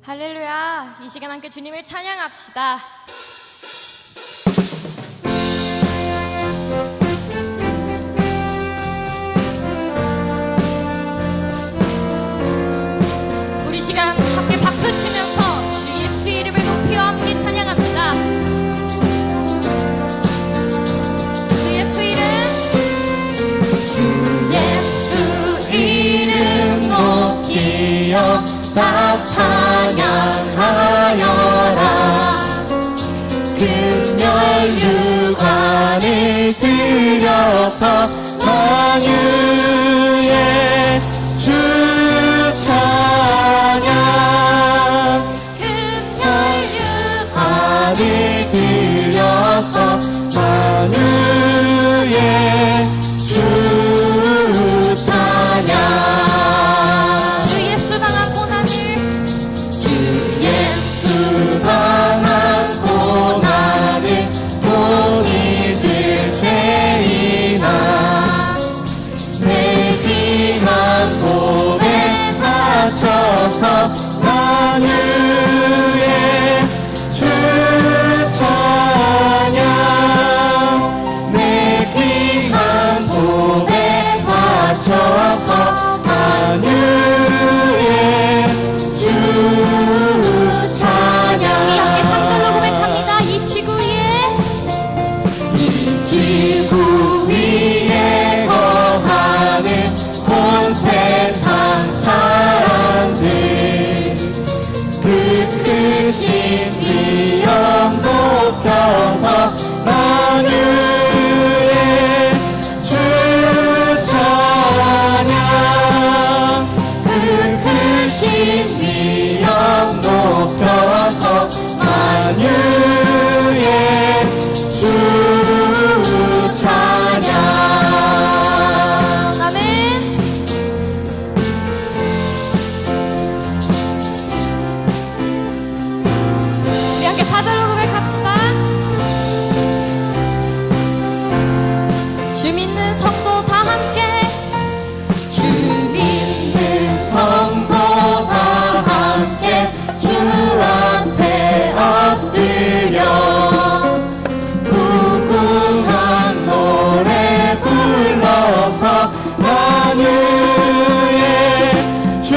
할렐루야. 이 시간 함께 주님을 찬양합시다. 우리 시간 함께 박수 치면서 주 예수 이름을 높이와 함께 찬양합니다. 주 예수 이름, 주 예수 이름 높이여 다 찬양하여라. 금열 유관을 들여서 만유의 주 찬양. 금열 유관을 들여서 만유의 주 찬양. 강한 고난을 못 잊을 죄이나 내 귀한 몸에 바쳐서 만유의 주 찬양. 내 귀한 몸에 바쳐서 만유의 주 찬양. 지구 위에 거하는 온 세상 사람들 그 크신 이름 높여서 만유의 주 찬양. 그 크신 이름 높여서 만유의 주 찬양. 아멘. 우리 함께 4절로 고백합시다. 주 믿는 성도 다 함께, 주 믿는 성도 다 함께 주 앞에 엎드려 만유의 주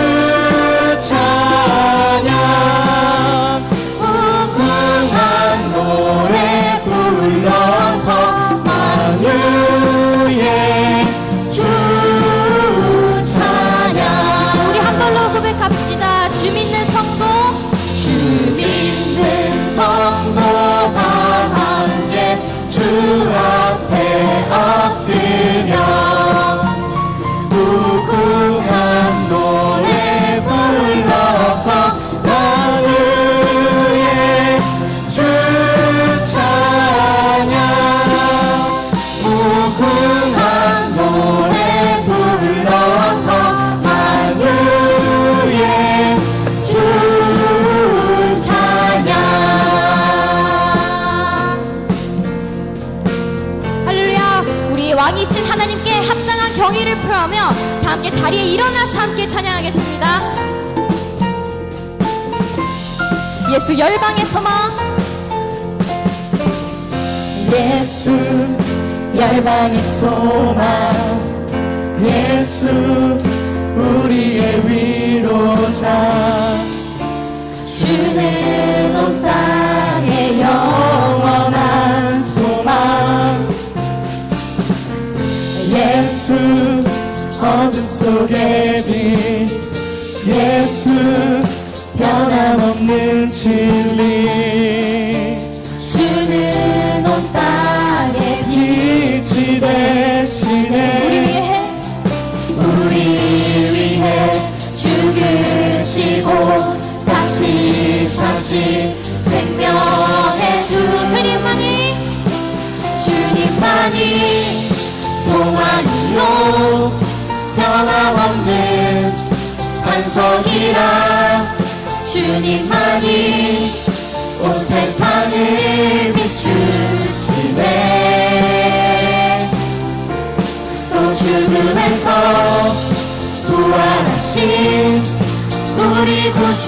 찬양. 우궁한 노래 불러서 만유의 주 찬양. 우리 한 걸로 고백합시다. 주 믿는 성도, 주 믿는 성도 다 함께 주 앞에 엎드려 무궁한 노래 불러서 만유의 주 찬양. 무궁한 노래 불러서 만유의 주 찬양. 할렐루야. 우리의 왕이신 하나님께 합당한 경의를 표하며 다 함께 자리에 일어나서 함께 찬양하겠습니다. 예수 열방의 소망, 예수 열방의 소망, 예수 우리의 위로자. 주는 온 땅의 영원한 소망, 예수 어둠 속의 빛, 예수 변함없는 진리. 주는 온 땅의 빛이 되시네. 우리 위해 죽으시고 다시 사신 생명의 주. 주님만이 소망이요 변함없는 반석이라. 주님만이 온 세상을 비추시네. 또 죽음에서 부활하신 우리 구주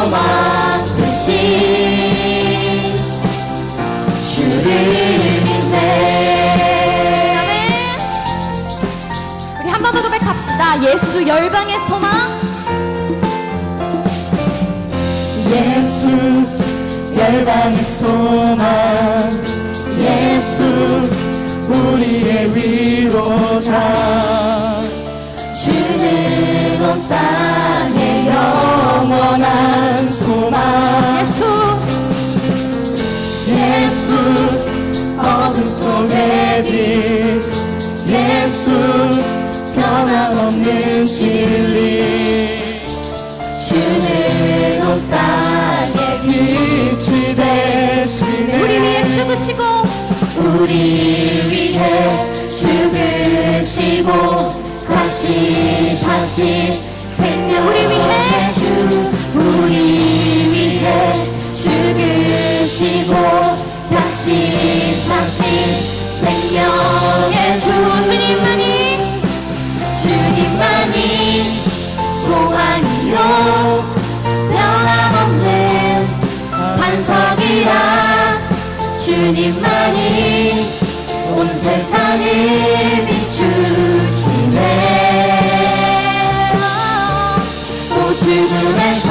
소망 되신 주를 믿네. 아멘. 우리 한 번 더 고백합시다. 예수 열방의 소망. 예수 열방의 소망, 예수 우리의 위로자. 주는 온 땅의 영원한 소망, 예수 예수 어둠 속의 빛, 예수 변함없는 진리. 주는 온 땅의 빛이 되시네. 우리 위해 죽으시고 우리 위해 죽으시고 다시 사신 생명. 우리 위해 주, 우리 위해 죽으시고 다시 사신 생명의 주. 주님만이 주님만이 소망이요 변함없는 반석이라. 주님만이 온 세상을 비추시네. 또 죽음에서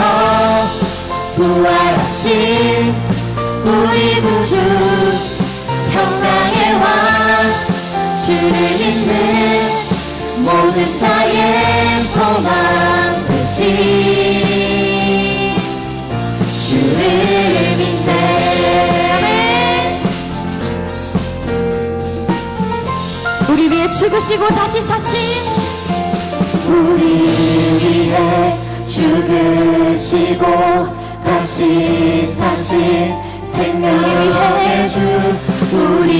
부활하신 우리 구주 평강의 왕. 주를 믿는 모든 자의 소망 되신 주를 믿네. 우리 위해 죽으시고 다시 사신 우리 위해 죽으시고 다시 사신 생명의 주. 우리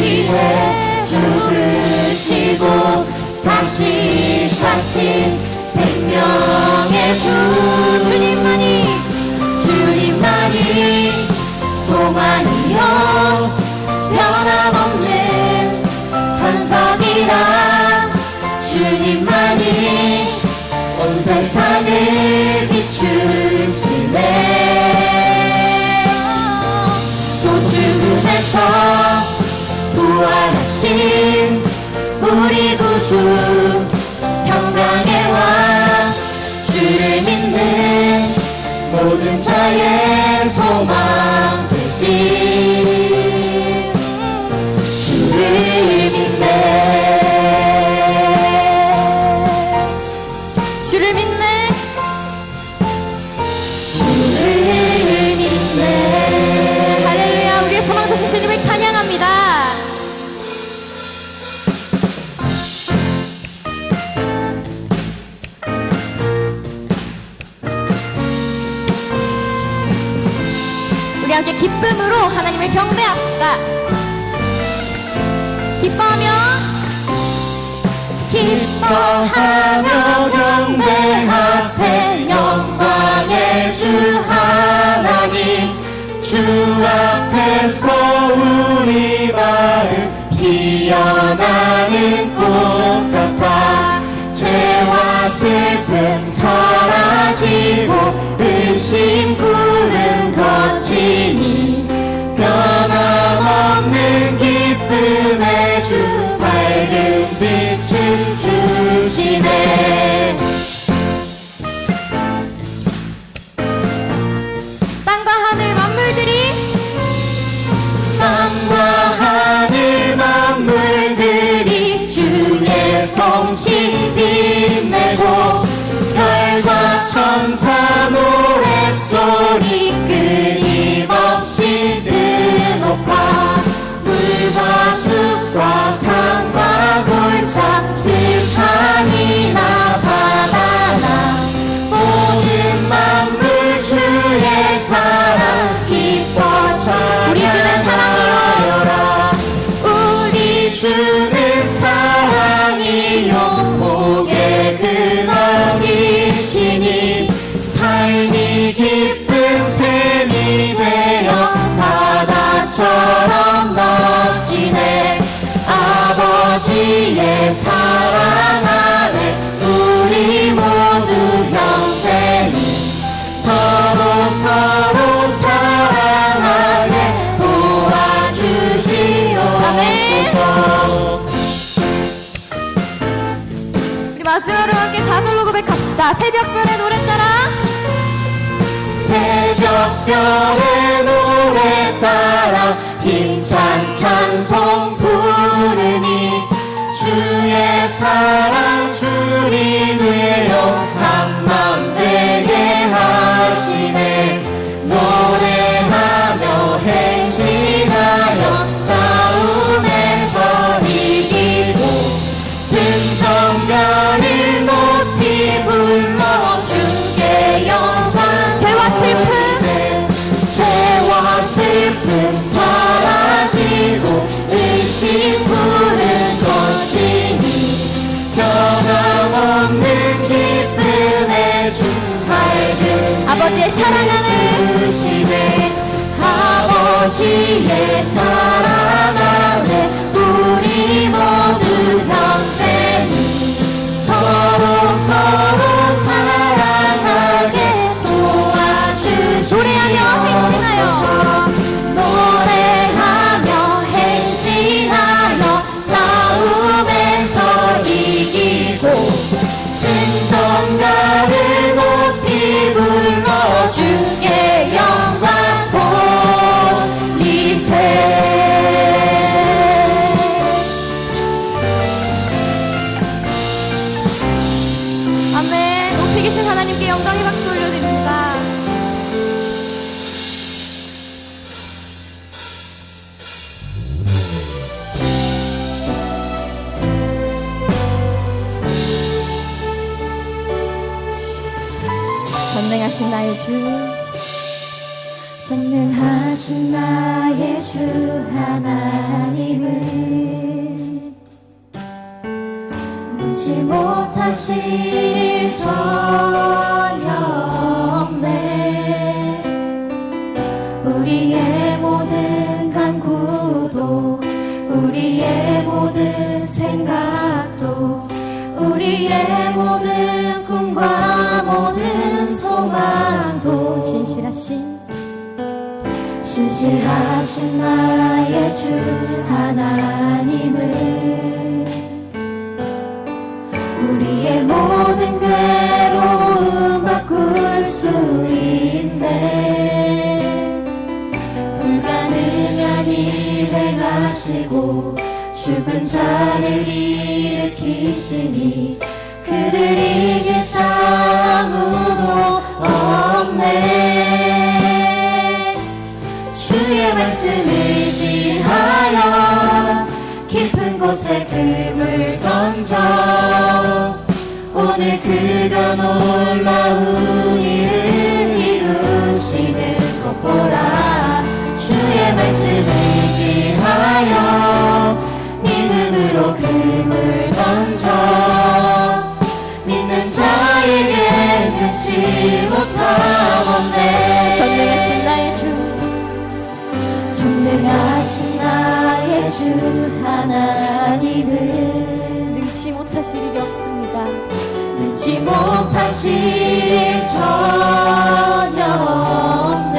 위해 죽으시고 다시 사신 생명의 주. 주님만이 소망이요 변함없는 반석이라. 주님만이 온 세상을 비추시네. 또 죽음에서 부활하신 우리 구주 평강의 왕. 주를 믿는 모든 자의 소망 되신 주를 믿네. 주를 믿네. 주를 믿네. 할렐루야. 우리의 소망 되신 주님을 찬양합니다. 우리 함께 기쁨으로 하나님을 경배합시다. 기뻐하며 경배하세. 영광의 주 하나님. 주 앞에서 우리 마음 피어나는 꽃 같아. 죄와 슬픔 사라지고 의심 구름 거치니. 변함없는 기쁨의 주 밝은 빛을 주시네. 땅과 하늘 만물들이 주의 성신 빛내고 별과 천사 노랫소리 끊임없이 드높아. 물과 숲과 산과 골짜 들판이나 바다나 모든 만물 주의 사랑 기뻐 찬양하여라. 우리 주는 사랑이요. 우리 주는 사랑이요 복의 근원이시니. 삶이 기쁜 샘이 되어 바다처럼 넘치네. 아버지의 사랑 안에 우리 모두 형제니. 서로 마지막으로 함께 사절로 고백합시다. 새벽별의 노래 따라. 새벽별의 노래 따라 힘찬 찬송 부르니 주의 사랑 주리 되어 한맘 되게 하시네. 노래하며 행진하여 싸움에서 이기고 승전가를 높이 불러 주께 영광. 죄와 슬픔 사라지고 의심 부른 것이니 변함없는 기쁨의 주 밝은 아버지의 사랑하는 주시네. 아버지의 사랑 안에 우리 모두 형제니 서로 사랑하게 도와주시옵소서. 노래하며 행진하여 싸움에서 이기고 승전가를 높이 불러 주께 영광 돌리세. 아멘. 높이 계신 하나님께 영광의 박수 올려드립니다. 전능하신 나의 주, 전능하신 나의 주 하나님은 눈치 못하실 일 전혀 없네. 우리의 모든 간구도 우리의 모든 생각도 우리의 모든 꿈과 모든 소망도 신실하신 나의 주 하나님은 우리의 모든 괴로움 바꿀 수 있네. 불가능한 일 행하시고 죽은 자를 일으키시니 그를 이길 자 아무도 없네. 주의 말씀을 의지하여 깊은 곳에 금을 던져 오늘 그가 놀라운 일을 이루시는 것 보라. 주의 말씀을 의지하여 믿음으로 금을 던져 믿는 자에게 능치 못함 없네. 전능하신 나의 주, 전능하신 나의 주 하나님은 능치 못하실 일이 없습니다. 능치 못하실 일 전혀 없네.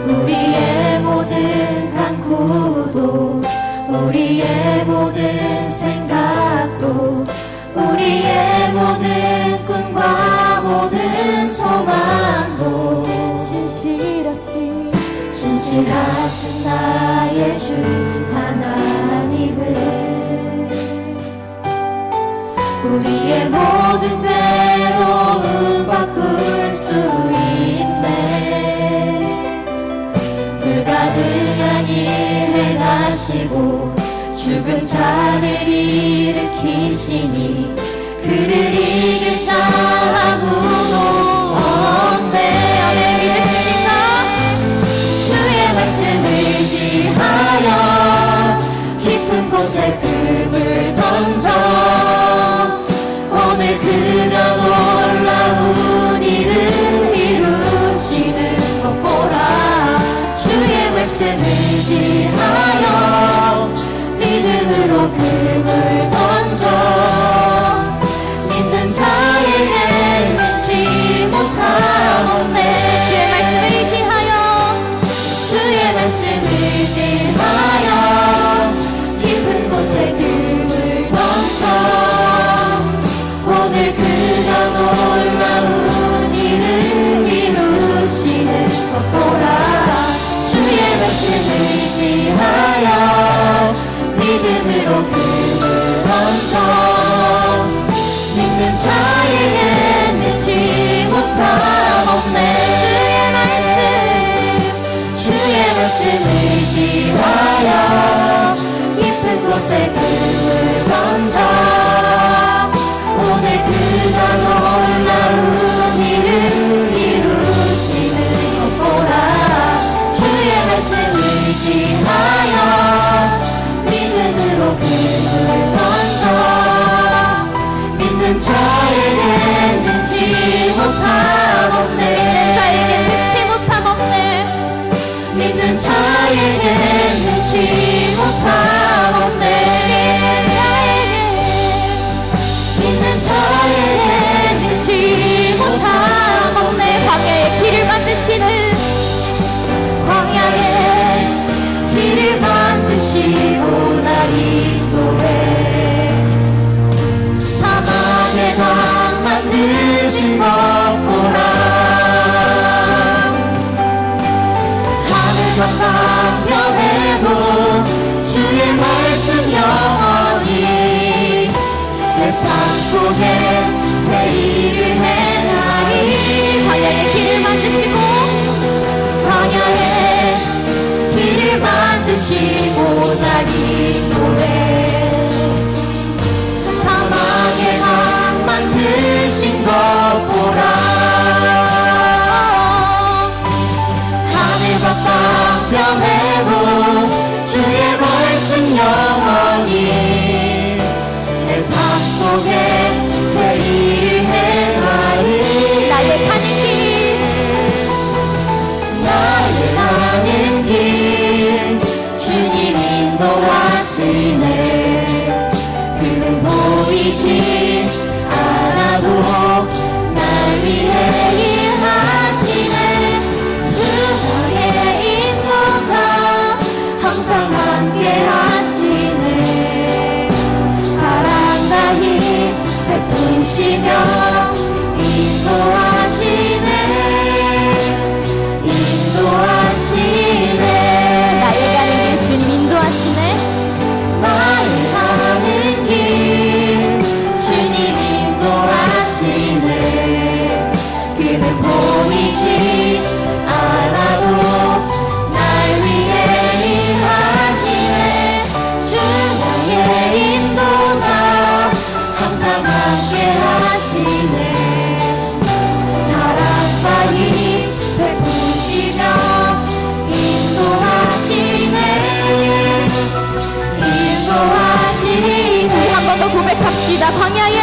우리의 모든 간구도 우리의 모든 생각도 우리의 모든 꿈과 모든 소망도 신실하신 나의 주 하나님은 우리의 모든 괴로움 바꿀 수 있네. 불가능한 일 행하시고 죽은 자를 일으키시니 그를 이길 자 아무도 없네. 아멘. 믿으십니까? 주의 말씀을 의지하여 깊은 곳에 금을 던져 오늘 그가 놀라운 일을 이루시는 것 보라. 주의 말씀을 의지하여 믿음으로 금을 던져 믿는 자에게 능치 못함 없네. 주의 말씀을 의지하여 주의 말씀을 의지하여 깊은 곳에 곳에 금을 던져 오늘 그가 놀라운 일을 이루시는 것 보라 주의 말씀 의지하여 믿음으로 금을 던져 믿는 자에게 능치 못함 없네 자에게 능치 못함 없네 믿는 자에게 능치 못함 없네 믿는 자에게 능치 못함 없네 광야의 길을 만드시는 광야에 길을 만드시고 날 인도해 사막에 강 만드신 것 보라 하늘과 땅 변해도 주의 말씀 영원히 내 삶 속에 새 일을 행하리 광야의 길을 만드시고 광야에 길을 만드시고 날 인도해 사막에 강 만드신 것 보라 하늘과 땅 변해도 주의 말씀 영원히 내 삶 속에 새 일을 행하리 나의 가는 길 나의 가는 길 주님 인도하시네 그는 보이지 않아도 날 위해 일하시네 주 나의 인도자 항상 함께 하시네 사랑과 힘 베푸시며 인도하시네 인도하시네 나의 가는 길 주님 인도하시네 나의 가는 길 주님 인도하시네 그는 보이지 않아도 날 위해 일하시네 주 나의 인도자 항상 함께 하시네 사랑과 힘 베푸시며 인도하시네 인도하시네 우리 한 번 더 고백합시다 광야에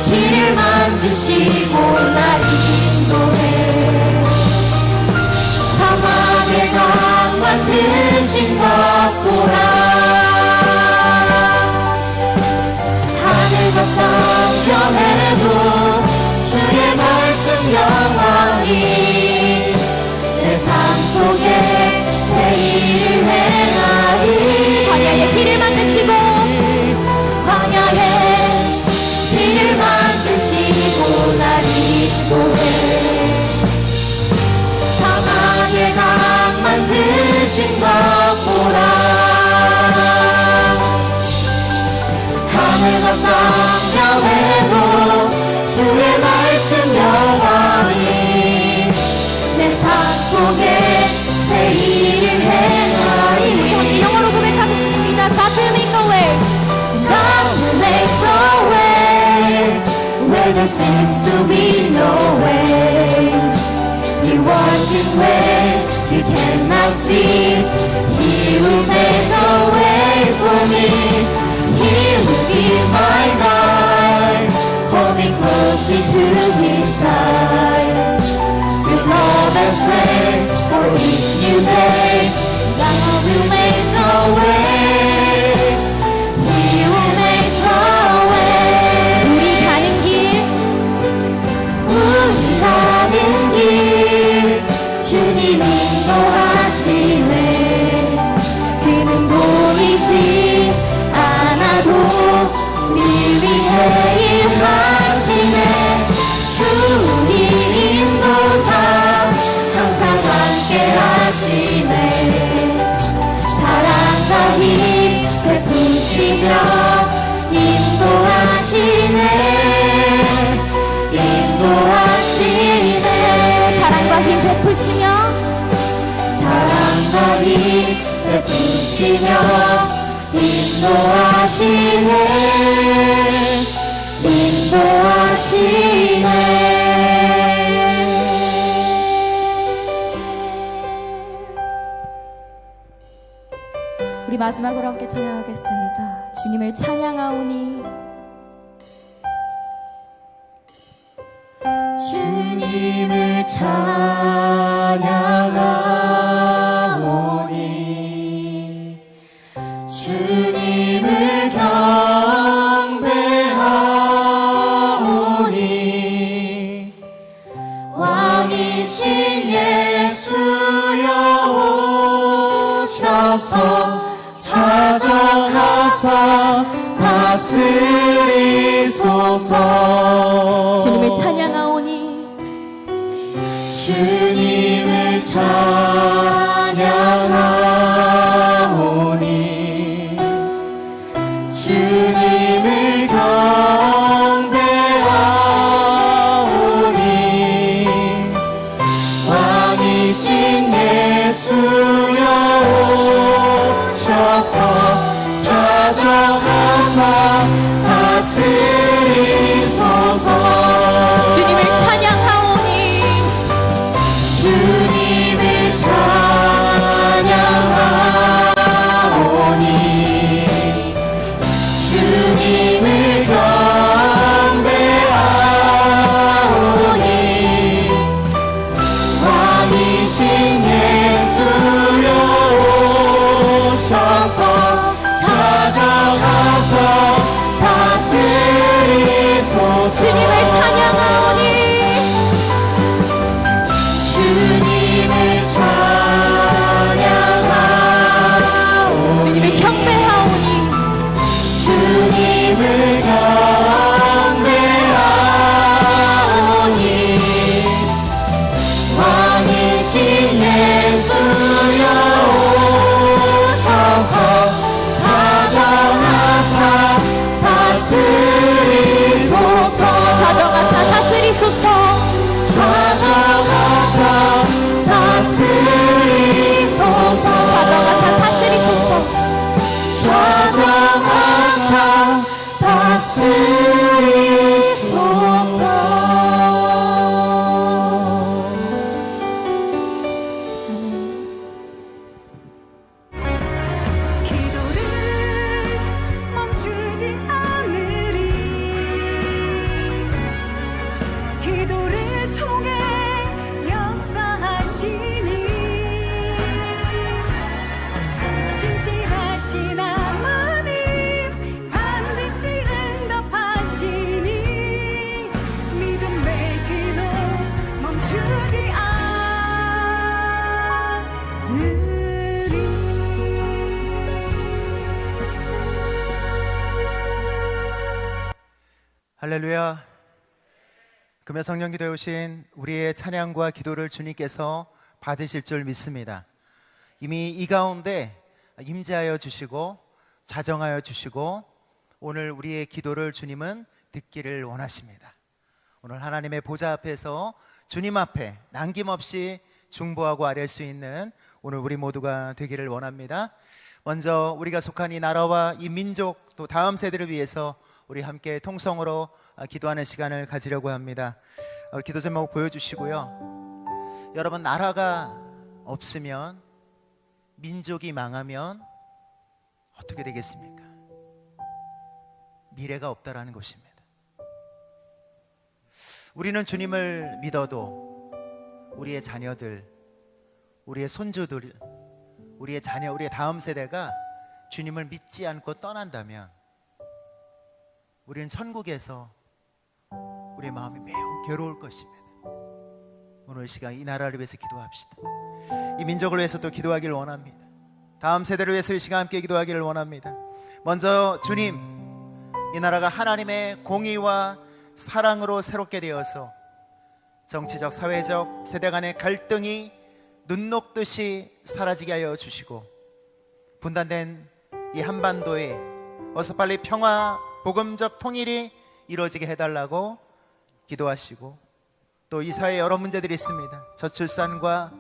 길을 만드시고 날 인도해 사막에 강 만드신 것 보라 하늘과 땅 변해도 주의 말씀 영원히 내 삶 속에 새 일을 행하리 광야의 길을 만드시고 광야에 길을 만드시고 날 인도해 사막에 강 만드신 것 보라 하늘과 땅 변해도 주의 말씀 영원히 내 삶 속에 새 일을 행하리 우리 함께 영어로 고백하겠습니다 God will make a way God will make a way where there seems to be no way. You walk His way, you cannot see. He will make a way for me. He will be my guide, hold me closely to His side. With love and strength for each new day, God will make a way. He will make a way. 우리 가는 길 우리 가는 길 주님 인도하시네 그는 보이지 않아도 네 위해 일하시네 주 우리 인도자 항상 함께 하시네 사랑과 힘 베푸시며 인도하시네 인도하시네 사랑과 힘 베푸시며 사랑과 힘 베푸시며 지키시며 인도하시네 우리 마지막으로 함께 찬양하겠습니다. 주님을 찬양하오니 주님을 찬양하오니 주님을 경배하오니 왕이신 예수여 오셔서 찾아가사 다스리소서 주님을 찬양하오니 주님을 찬양하오니 주님을 경배하오니 왕이신 예수여 오셔서 찾아가사 다스리소서 주님을 찬양하오니 주님을 찬양하오니 주님을 경배하오니 왕이신 예수여 오셔서 찾아가사 다스리소서 주님을 찬양하오니 주님을 찬양하오니 주님을 경배하오니 주님을 경배하오니 왕이신 예수여 오셔서 찾아가사 다스리소서 찾아가사 다스리소서 찾아가사 다스리소서 찾아가사 다스리소서 찾아가사 다스리소서 기도를 멈추지 않으리 기도를 통해 역사하시니 신실하신 하나님 반드시 응답하시니 믿음의 기도 멈추지 않으리 할렐루야. 금요 성령 기도에 오신 우리의 찬양과 기도를 주님께서 받으실 줄 믿습니다. 이미 이 가운데 임재하여 주시고 자정하여 주시고 오늘 우리의 기도를 주님은 듣기를 원하십니다. 오늘 하나님의 보좌 앞에서 주님 앞에 남김없이 중보하고 아뢰 수 있는 오늘 우리 모두가 되기를 원합니다. 먼저 우리가 속한 이 나라와 이 민족 또 다음 세대를 위해서 우리 함께 통성으로 기도하는 시간을 가지려고 합니다. 기도 제목 보여주시고요. 여러분, 나라가 없으면, 민족이 망하면 어떻게 되겠습니까? 미래가 없다라는 것입니다. 우리는 주님을 믿어도 우리의 자녀들, 우리의 손주들, 우리의 자녀, 우리의 다음 세대가 주님을 믿지 않고 떠난다면 우리는 천국에서 우리의 마음이 매우 괴로울 것입니다. 오늘 시간 이 나라를 위해서 기도합시다. 이 민족을 위해서 또 기도하기를 원합니다. 다음 세대를 위해서 이 시간 함께 기도하기를 원합니다. 먼저 주님, 이 나라가 하나님의 공의와 사랑으로 새롭게 되어서 정치적, 사회적, 세대 간의 갈등이 눈 녹듯이 사라지게 하여 주시고 분단된 이 한반도에 어서 빨리 평화, 복음적 통일이 이루어지게 해달라고 기도하시고 또 이 사회에 여러 문제들이 있습니다. 저출산과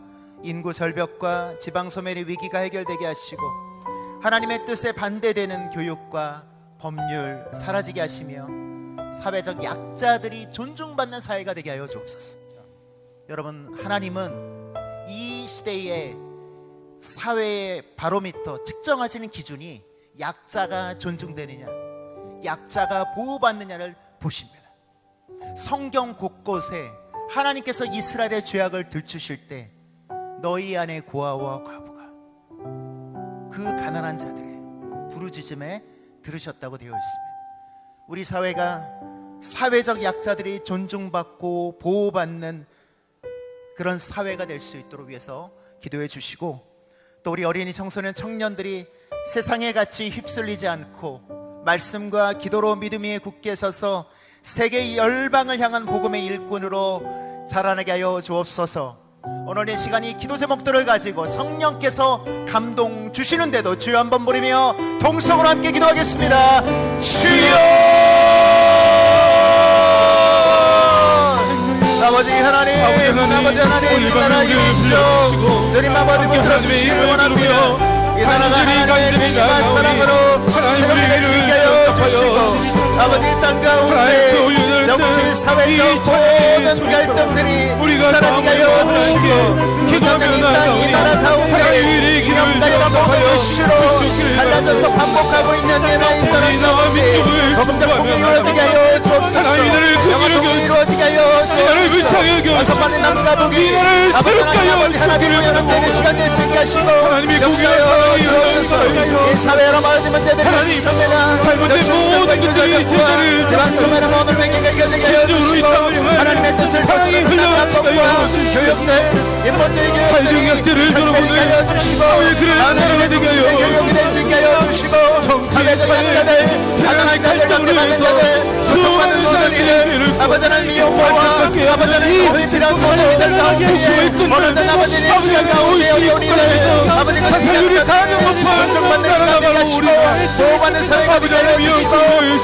인구 절벽과 지방 소멸의 위기가 해결되게 하시고 하나님의 뜻에 반대되는 교육과 법률 사라지게 하시며 사회적 약자들이 존중받는 사회가 되게 하여 주옵소서. 여러분, 하나님은 이 시대의 사회의 바로미터 측정하시는 기준이 약자가 존중되느냐, 약자가 보호받느냐를 보십니다. 성경 곳곳에 하나님께서 이스라엘의 죄악을 들추실 때 너희 안에 고아와 과부가 그 가난한 자들의 부르짖음에 들으셨다고 되어 있습니다. 우리 사회가 사회적 약자들이 존중받고 보호받는 그런 사회가 될 수 있도록 위해서 기도해 주시고, 또 우리 어린이 청소년 청년들이 세상의 가치 휩쓸리지 않고 말씀과 기도로 믿음 위에 굳게 서서 세계 열방을 향한 복음의 일꾼으로 자라나게 하여 주옵소서. 오늘 이 시간이 기도 제목들을 가지고 성령께서 감동 주시는데도 주여 한번 부르며 동성으로 함께 기도하겠습니다. 주여! 아버지 하나님, 아버지 하나님, 이 나라 이민족 주님 아버지 붙들어 주시기를 원합니다. 이 나라가 하나님의 긍휼과 사랑으로 새롭게 지게 하여 주시고, 아버지 땅 가운데 정치 사회적 모든 갈등들이 사라지게 하여 주시고, 기도하는 이 나라 가운데 기념가요나 모든 이슈로 갈라져서 반복하고 있는 이 나라 가운데 법적 공이 이루어지게 하여 주옵소서. 영화 통일이 이루어지게 하여 주옵소서. 어서 빨리 남과 북이 아버지 하나님 하나님과 연합되는 시간 될 수 있게 하시고 역사여 주옵소서. 이 사회 여러 마을 문제들이 있습니다. 저출산과 유전력과 재방송하는 모든 외계가 해결되게 하여 주시고, 하나님의 뜻을 거스르는 학법과 교육들, 인본주의 교육들이 설명되게 하여 주시고, 하나님의 뜻의 교육이 될 수 있게 하여 주시고, 사회적 약자들, 가난한 자들, 연대받는 자들, 소통받는 모든 이들, 아버지 하나님 용모와 아버지 하나님 도움이 필요한 모든 이들 가운데 오늘도 아버지의 시간 가운데 어려운 이들, 아버지 같은 약자들 존중받는 시간 되게 하시고 보호받는 사회가 되게 하여 주시고,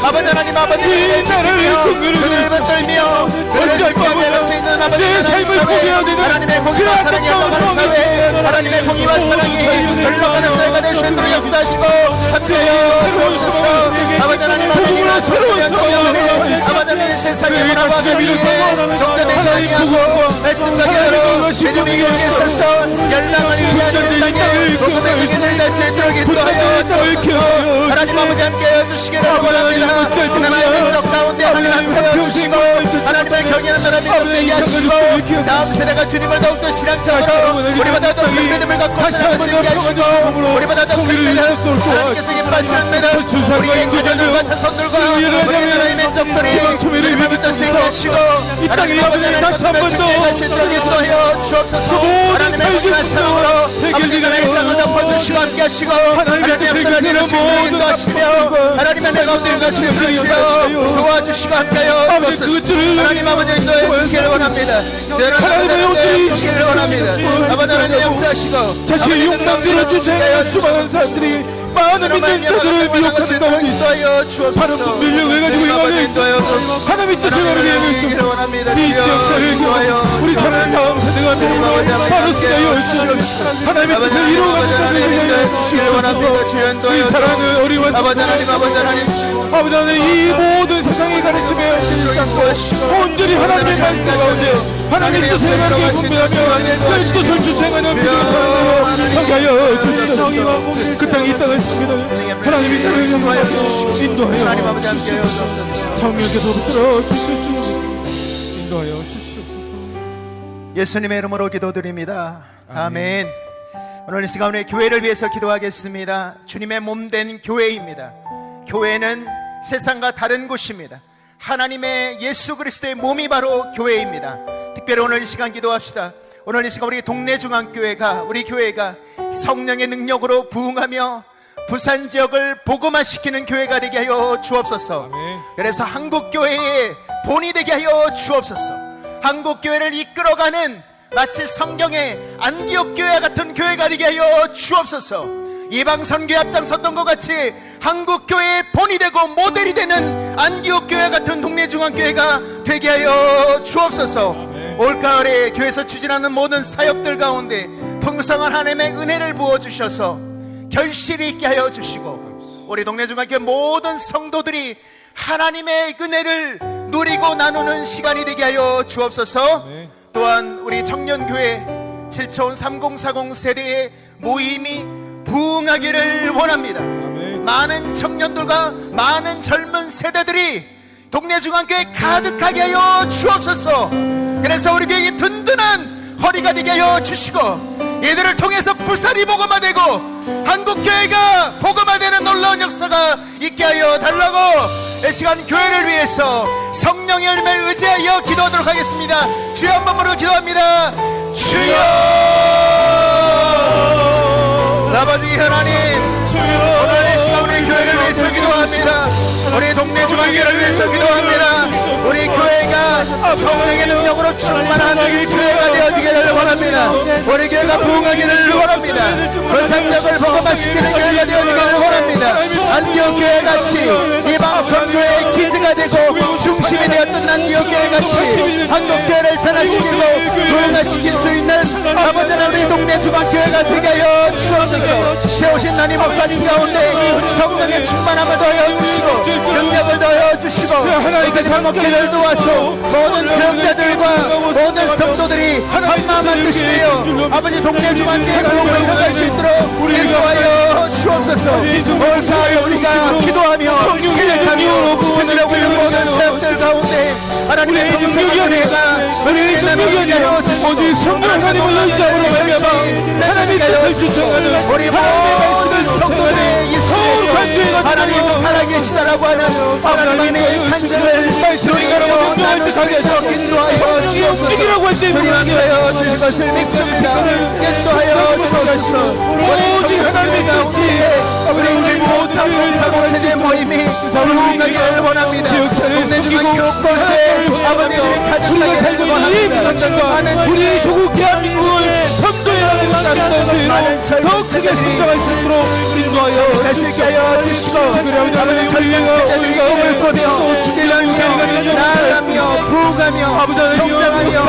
아버지 하나님 아버지를 지키며 그들을 붙들며 그들을 지키며 같이 있는 아버지의 사회, 하나님의 공의와 사랑이 흘러가는 사회, 하나님의 공의와 사랑이 흘러가는 사회가 될 수 있도록 역사하시고 함께하여 주옵소서. 아버지 하나님 아버지가 소중한 종영을 아버지 하나님 세상의 문화와 가치에 독자되지 아니하고 말씀과 기도로 믿음이 길게 서서 열방을 위한 세상에 복음의 증인을 될 수 있도록 인도하여 주옵소서. 하나님 아버지 함께하여 주시기를 원합니다. 하나님의 민족 가운데 하나님 함께하여 주시고, 하나님을 경외하는 나라 민족 되게 하시고, 다음 세대가 주님을 더욱더 신앙적으로 우리보다 더 큰 믿음을 갖고 살아갈 수 있게 하시고, 우리보다 더 큰 믿음 하나님께서 기뻐하시는 믿음, 우리의 자녀들과 자손들과 우리 나라의 민족들이 주님을 믿을 수 있게 하시고, 하나님 아버지 하나님 앞에 승리할 수 있도록 인도하여 주옵소서. 하나님의 공의와 사랑으로 아버지 나라의 땅을 덮어주시고 함께 하시고, 하나님의 역사를 이룰 수 있도록 인도하시며, 하나님의 내 가운데 일어날 수 있도록 주여 도와주시고 함께하여 주옵소서. 하나님 아버지 인도해 주시기를 원합니다. 저희는 하나님의 주시기를 원합니다. 아버지 하나님 역사하시고 자신의 용남 들어주세요. 수많은 사람들이 많은 믿는 자들을 미혹하는 가운데 있어 바른 분별력을 가지고 임하는 하나님의 뜻을 나누게 해주시옵소서. 이 역사를 이겨 우리 사랑하는 다음 세대가 믿음으로 바로 쓰여 주시옵소서. 하나님의 뜻을 이루어가는 자들을 위하여 주시옵소서. 우리 사랑하는 어리와 아버지 하나님, 아버지 하나님, 아버지 하나님, 이 모든 세상의 가르침에 온전히 하나님의 말씀 가운데 하나님의 뜻을 나누게 분별하며 그 뜻을 주체하는 믿음을 하여 주시옵소서. 그 땅이 이 땅을 씁니다. 하나님이 땅을 인도하여 주시옵소서. 하나님 아버지 함께하여 주옵소서. 성령께서 붙들어 주시옵소서. 인도하여 주시옵소서. 예수님의 이름으로 기도드립니다. 아멘. 오늘 이 시간 우리 교회를 위해서 기도하겠습니다. 주님의 몸된 교회입니다. 교회는 세상과 다른 곳입니다. 하나님의 예수 그리스도의 몸이 바로 교회입니다. 특별히 오늘 이 시간 기도합시다. 오늘 이 시간 우리 동네 중앙교회가, 우리 교회가 성령의 능력으로 부흥하며 부산 지역을 복음화시키는 교회가 되게 하여 주옵소서. 그래서 한국교회의 본이 되게 하여 주옵소서. 한국교회를 이끌어가는 마치 성경의 안디옥 교회 같은 교회가 되게 하여 주옵소서. 이방선교회 앞장섰던 것 같이 한국교회의 본이 되고 모델이 되는 안디옥 교회 같은 동네중앙교회가 되게 하여 주옵소서. 올가을에 교회에서 추진하는 모든 사역들 가운데 풍성한 하나님의 은혜를 부어주셔서 결실이 있게 하여 주시고 우리 동네 중학교 모든 성도들이 하나님의 은혜를 누리고 나누는 시간이 되게 하여 주옵소서. 또한 우리 청년교회 7차원 3040 세대의 모임이 부흥하기를 원합니다. 많은 청년들과 많은 젊은 세대들이 동네 중앙교회에 가득하게 하여 주옵소서. 그래서 우리 교회에 든든한 허리가 되게 하여 주시고 이들을 통해서 부산이 복음화되고 한국교회가 복음화되는 놀라운 역사가 있게 하여 달라고 이 시간 교회를 위해서 성령의 열매를 의지하여 기도하도록 하겠습니다. 주여 한 번으로 기도합니다. 주여 아버지 하나님, 오늘 이 시간 우리 교회를 위해서 기도합니다. 우리 동네 중앙교회를 위해서 기도합니다. 우리 교회가 성령의 능력으로 충만한 교회가 되어지기를 원합니다. 우리 교회가 부흥하기를 원합니다. 불상력을 복음화시키는 교회가 되어지기를 원합니다. 안디옥 교회 같이 이방선교회의 기지가 되고 중심이 되었던 안디옥 교회 같이 한국교회를 변화시키고 부흥화시킬 수 있는 아버지 하나님 우리 동네 중앙교회가 되게 하여 주옵소서. 세우신 나님 목사님 가운데 성령의 충만함을 더하여 주시고 능력을 더하여 주시고 이것을 먹기를 도와서 모든 교역자들과 모든 성도들이 한마음만 드시며 아버지 동네 중앙교회가 올라갈 수 있도록 인도하여 주옵소서. 오늘 우리가 기도하며 기획하며 주시려고 있는 모든 사역들 가운데 하나님의 동성한 은혜가 우리의 능력이 하여 주시고 하나님을 의지하는 하나님의 뜻을 주장하는 우리 모든 성도들의 예수께서 하나님 살아계시다라고 하는 하나님의 간증을 누리고 나눌 수 있도록 인도하여 주옵소서. 주님하여 주실 것을 믿습니다. 인도하여 주옵소서. 오직 하나님의 가운데 우리 질문 3040 세대 모임이 부흥하기를 원합니다. 동네 중앙 곳곳에 아버지들이 가득하게 살고 원합니다. 우리 조국 대한민국을 선도해 나가는 더 크게 성장할 수 있도록 인도하여 다시게 하여 주시고 아버지 젊은 세대들이 꿈을 꾸며 주님을 위해 나아가며 부흥하며 성장하며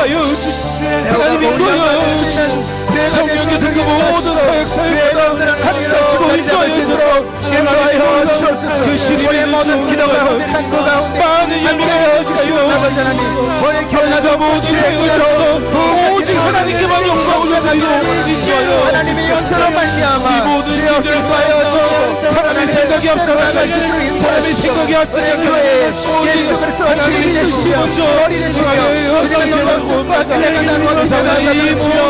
하나님이 인도하여 주시는 성령께서 그 모든 사역사역마다 함께하시고 인도하여 주옵소서. 그 신임의 모든 기도 가운데 간구 가운데 많은 영광을 주시고 아버지 하나님 오늘 교회가 모든 사역으로 오직 하나님께만 영광 올려드리고 인도하여 하나님의 역사로 말미암아 주여 기뻐하여 주시고 사람의 생각이 앞서가는 사람의 생각이 앞서가는 교회에 예수 그리스도와 주인 되시며 머리 되시며 그들은 놀라운 은혜가 나누어 주시는 주여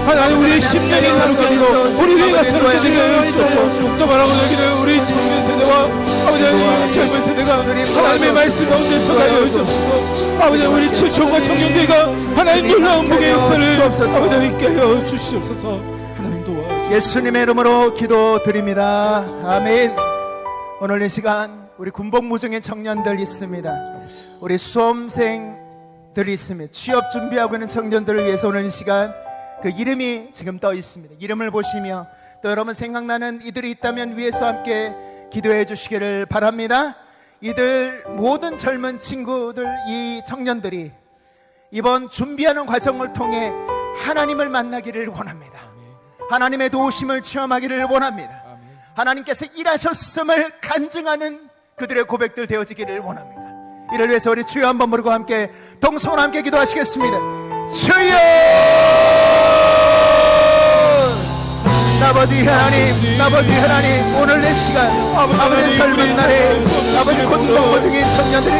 하나님 우리의 심령이 사로잡히고 우리 회가 사로잡히게 하여 주옵고 또 바라고 여기는 우리 청년 세대와 아버지 하나님 젊은 세대가 하나님의 말씀 가운데 서가여 주옵소서. 아버지 우리 칠촌과 청년교회가 하나님 놀라운 복의 역사를 아버지 하나님께 하여 주시옵소서. 하나님 도와주옵소서. 예수님의 이름으로 기도드립니다. 아멘. 오늘 이 시간 우리 군복무중의 청년들 있습니다. 우리 수험생들이 있습니다. 취업 준비하고 있는 청년들을 위해서 오늘 이 시간 그 이름이 지금 떠 있습니다. 이름을 보시며 또 여러분 생각나는 이들이 있다면 위에서 함께 기도해 주시기를 바랍니다. 이들 모든 젊은 친구들, 이 청년들이 이번 준비하는 과정을 통해 하나님을 만나기를 원합니다. 하나님의 도우심을 체험하기를 원합니다. 하나님께서 일하셨음을 간증하는 그들의 고백들 되어지기를 원합니다. 이를 위해서 우리 주여 한번 부르고 함께 동성으로 함께 기도하시겠습니다. 주여! 아버지 하나님 오늘 내 시간 아버지 젊은 날에 아버지 군복무 중인 청년들이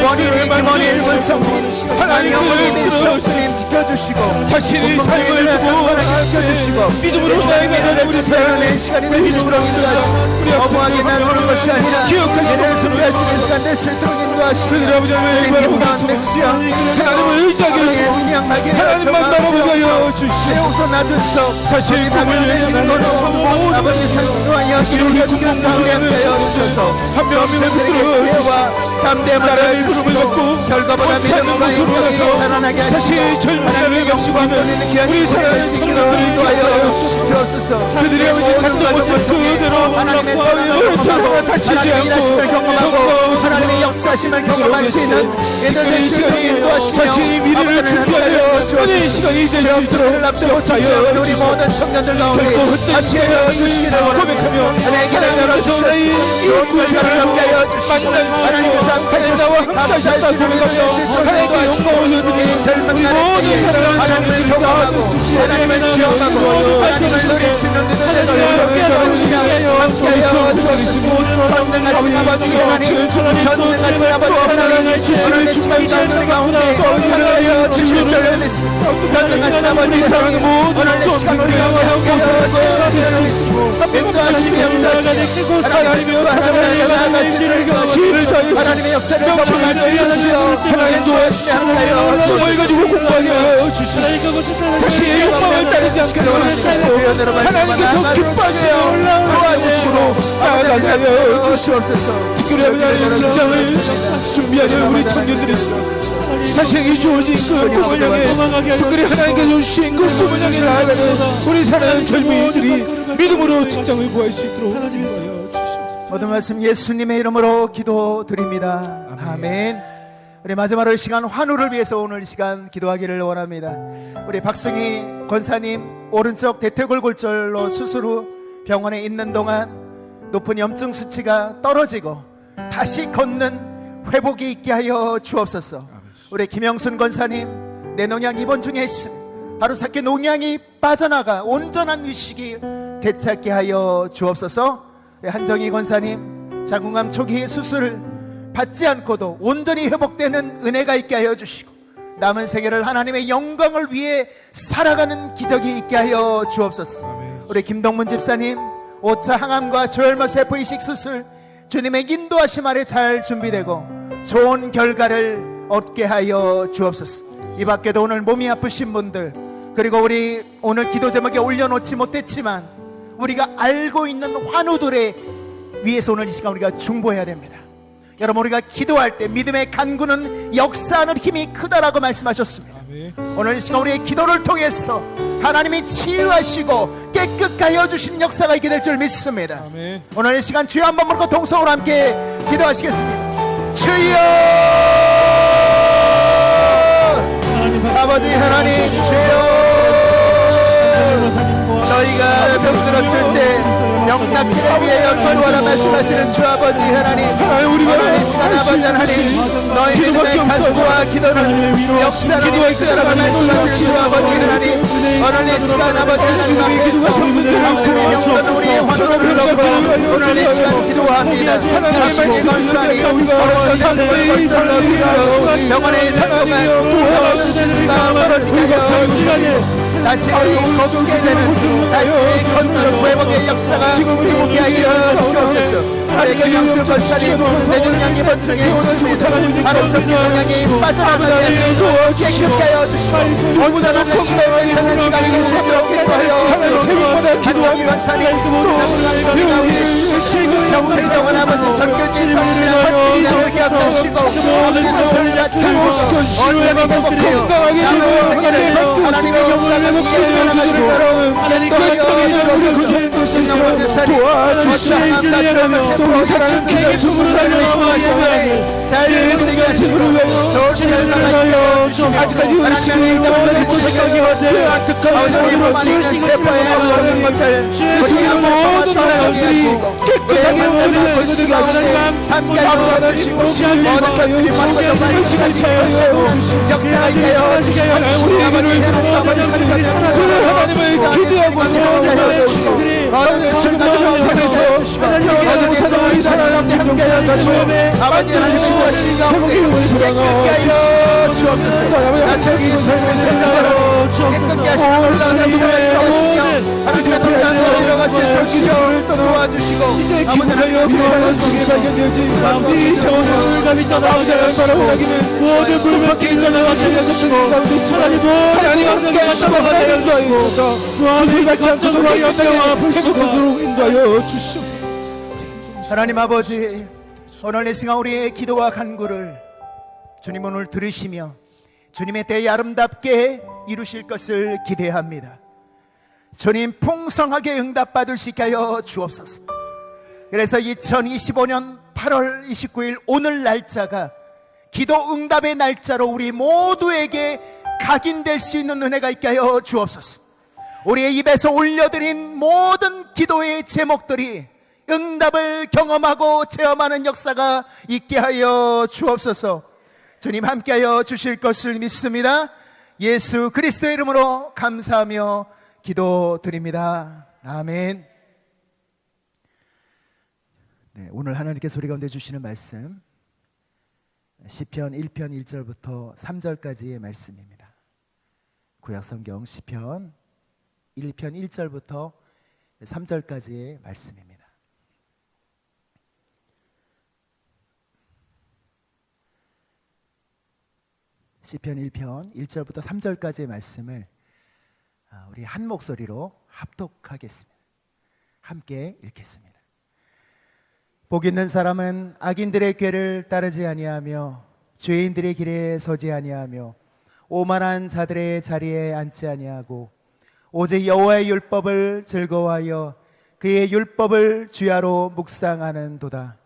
원인이 김원일 문성민 하나님 어머니 성주님 지켜주시고 자신의 삶을 보고 지켜주시고 믿음으로 나아가는 우리 사랑의 시간이 되시도록 인도하시고 어머하게 나누는 것이 아니라 예를 준비할 수 있는 시간 될 수 있도록 인도하시고 우리 가운데 수영 하나님을 의지하게 하나님만 바라보게 하여 주시옵소서. 세우서 놔주소 자신의 꿈을 아버지 상도하여 기울여 주는 가운데 하여 주셔서 한 명 한 명 붙들어 담대함을 나라의 부름을 받고 결과보다 믿음과 인격이 자라나게 하시고 하나님의 영광을 우리 사랑하는 청년들을 인도하여 주옵소서. 그들의 아버지 같은 모습 그대로 하나님의 사랑을 경험하고 하나님의 일하심을 경험하고 하나님의 역사심을 경험할 수 있는 이들의 시간이 인도하시며 자신의 미래를 준비하여 주의 시간이 될 수 있도록 역사여 우리 모든 청년들 가운데 결코 헛되지 주시기를 고백하며 내 길을 열어주시옵소서 좋은 결과를 함께 하여 주시고 하나님의 삶까지 나와 함께 하셨다 고백하며 하나님께 영광 올려드리니 젊은 날에 하나님을 경험하고 하나님을 취업하고 하나님을 누릴 수 있는 그들의 삶을 깨달으시며 함께하여 주옵소서 전능하신 아버지 하나님 전능하신 아버지 하나님 주시는 시간이 우리 가운데 함께하여 주실 줄 믿습니다 전능하신 아버지 하나님 오늘 이 시간 우리 가운데 함께하여 주실 줄 믿습니다 인도하시며 역사하시며 하나님의 찾아가시며 나아가시며 하나님의 역사를 경험할 수 있으시며 하나님 도와주시며 함께하여 영광을 가지고 공부하게 하여 주시고 자신의 욕망을 따르지 않게 도와주시고 하나님께서 기뻐하시며 도와주시고 나아가게 하여 주시옵소서. 특별히 하나님의 직장을 준비하는 우리 청년들이 자신에게 주어진 그 꿈을 향해 특별히 하나님께서 주신 그 꿈을 향해 나아가는 우리 사랑하는 젊은이들이 믿음으로 직장을 구할 수 있도록 하여 주시옵소서. 모든 말씀 예수님의 이름으로 기도드립니다. 아멘. 우리 마지막으로 이 시간 환우를 위해서 오늘 이 시간 기도하기를 원합니다. 우리 박승희 권사님 오른쪽 대퇴골골절로 수술 후 병원에 있는 동안 높은 염증 수치가 떨어지고 다시 걷는 회복이 있게 하여 주옵소서. 우리 김영순 권사님 뇌농양 입원 중에 있습니다. 하루살기 농양이 빠져나가 온전한 의식이 되찾게 하여 주옵소서. 우리 한정희 권사님 자궁암 초기 수술을 받지 않고도 온전히 회복되는 은혜가 있게 하여 주시고 남은 세계를 하나님의 영광을 위해 살아가는 기적이 있게 하여 주옵소서. 우리 김동문 집사님 5차 항암과 저혈모 세포 이식 수술 주님의 인도하심 아래 잘 준비되고 좋은 결과를 얻게 하여 주옵소서. 이 밖에도 오늘 몸이 아프신 분들 그리고 우리 오늘 기도 제목에 올려놓지 못했지만 우리가 알고 있는 환우들에 위해서 오늘 이 시간 우리가 중보해야 됩니다. 여러분 우리가 기도할 때 믿음의 간구는 역사하는 힘이 크다라고 말씀하셨습니다. 오늘 이 시간 우리의 기도를 통해서 하나님이 치유하시고 깨끗하게 하여 주시는 역사가 있게 될 줄 믿습니다. 오늘 이 시간 주여 한번 부르고 동성으로 함께 기도하시겠습니다. 주여 아버지 하나님 주여 너희가 병들었을 때 병낫기를 위하여 기도하라 말씀하시는 주 아버지 하나님 오늘 이 시간 아버지 하나님 너희 믿음의 간구와 기도는 역사를 이끌어라 말씀하시는 주 아버지 하나님 오늘 이 시간 아버지 하나님 앞에서 하나님의 영광은 우리의 환호를 불러고 오늘 이 시간 기도합니다. 하나님의 건설이 오른쪽에 걸절로 스스로 병원에 있는 동안 수치가 멀어지게 하여 다시 걷게 되는 다시 걷는 회복의 역사가 있게 하여 주옵소서. 우리 영수 권사님 뇌종양이 번중에 있습니다. 바로서 뇌종양이 빠져나가게 하시고 깨끗게 하여 주시고 온전한 시간 괜찮은 시간이 되도록 기도하여 한동희 권사님 평생 동안 아버지 설교지 성신을 이렇게 합하시고 아버지 수술자 찬고 온전히 회복해요. 남은 세계를 하나님의 영광을 위해 살아가시고 인도하여 주옵소서. 아버지 사님 어떠함과 저함을 세포로 사랑을 계속 수술을 잘 준비되게 하시고 좋은 결과가 있게 주시며 하나님의 인도를 보시고 아버지 몸 안에 있는 세포에 모든 것들 우리의 모든 나라를 하시고 깨끗하게 모든 것을 하시고 함께하여 주시고 모든 것들이 모든 것을 시간 차여 역사가 있게 하여 주시고 아버지 하나님을 기대하고 하여 주시고 어느 순간을 하셔서 아버지 하나님의 사랑함에 함께하여 주시고 아버지 하나님과 시간을 깨끗게 하여 주옵소서. 다시 여기 삶을 생각하러 깨끗게 하시고 올라가는 삶을 하시며 하나님의 동산으로 일어가시는 기적을 도와주시고 아버지하여 그런 중에 발견되지 이 세월을 감히 떠나오자 바라보기는 모든 불밖에 떠나와서 하나님 함께 하시고 인도하여 주소서. 수술받지 않고서 행복하도록 인도하여 주시옵소서. 하나님 아버지 오늘 이 시간 우리의 기도와 간구를 주님 오늘 들으시며 주님의 때에 아름답게 이루실 것을 기대합니다. 주님 풍성하게 응답받을 수 있게 하여 주옵소서. 그래서 2025년 8월 29일 오늘 날짜가 기도 응답의 날짜로 우리 모두에게 각인될 수 있는 은혜가 있게 하여 주옵소서. 우리의 입에서 올려드린 모든 기도의 제목들이 응답을 경험하고 체험하는 역사가 있게 하여 주옵소서. 주님 함께하여 주실 것을 믿습니다. 예수 그리스도의 이름으로 감사하며 기도드립니다. 아멘. 네, 오늘 하나님께서 우리 가운데 주시는 말씀 시편 1편 1절부터 3절까지의 말씀입니다. 구약성경 시편 1편 1절부터 3절까지의 말씀입니다. 시편 1편 1절부터 3절까지의 말씀을 우리 한 목소리로 합독하겠습니다. 함께 읽겠습니다. 복 있는 사람은 악인들의 꾀를 따르지 아니하며 죄인들의 길에 서지 아니하며 오만한 자들의 자리에 앉지 아니하고 오직 여호와의 율법을 즐거워하여 그의 율법을 주야로 묵상하는도다.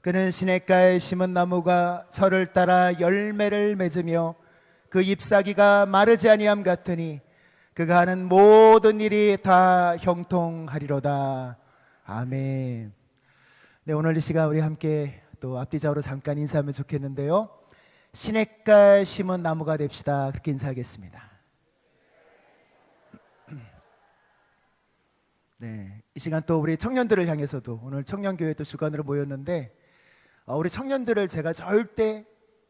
그는 시냇가에 심은 나무가 철을 따라 열매를 맺으며 그 잎사귀가 마르지 아니함 같으니 그가 하는 모든 일이 다 형통하리로다. 아멘. 네, 오늘 이 시간 우리 함께 또 앞뒤좌우로 잠깐 인사하면 좋겠는데요. 시냇가에 심은 나무가 됩시다. 그렇게 인사하겠습니다. 네, 이 시간 또 우리 청년들을 향해서도 오늘 청년교회 또 주관으로 모였는데 우리 청년들을 제가 절대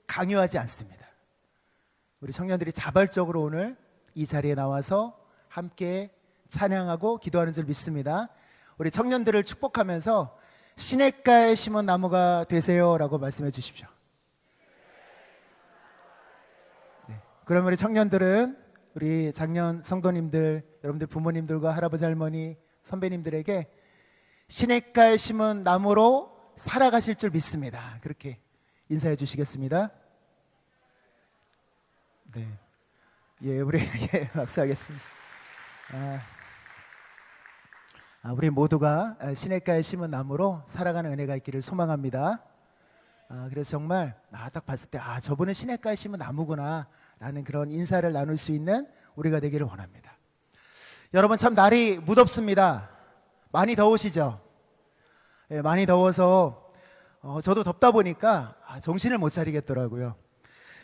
강요하지 않습니다. 우리 청년들이 자발적으로 오늘 이 자리에 나와서 함께 찬양하고 기도하는 줄 믿습니다. 우리 청년들을 축복하면서 시냇가에 심은 나무가 되세요라고 말씀해 주십시오. 네, 그러면 우리 청년들은 우리 작년 성도님들, 여러분들 부모님들과 할아버지 할머니 선배님들에게 시냇가에 심은 나무로 살아가실 줄 믿습니다. 그렇게 인사해 주시겠습니다. 네, 예, 우리 박수하겠습니다. 우리 모두가 시냇가에 심은 나무로 살아가는 은혜가 있기를 소망합니다. 그래서 정말 딱 봤을 때 저분은 시냇가에 심은 나무구나 라는 그런 인사를 나눌 수 있는 우리가 되기를 원합니다. 여러분, 참 날이 무덥습니다. 많이 더우시죠? 예, 많이 더워서 저도 덥다 보니까 정신을 못 차리겠더라고요.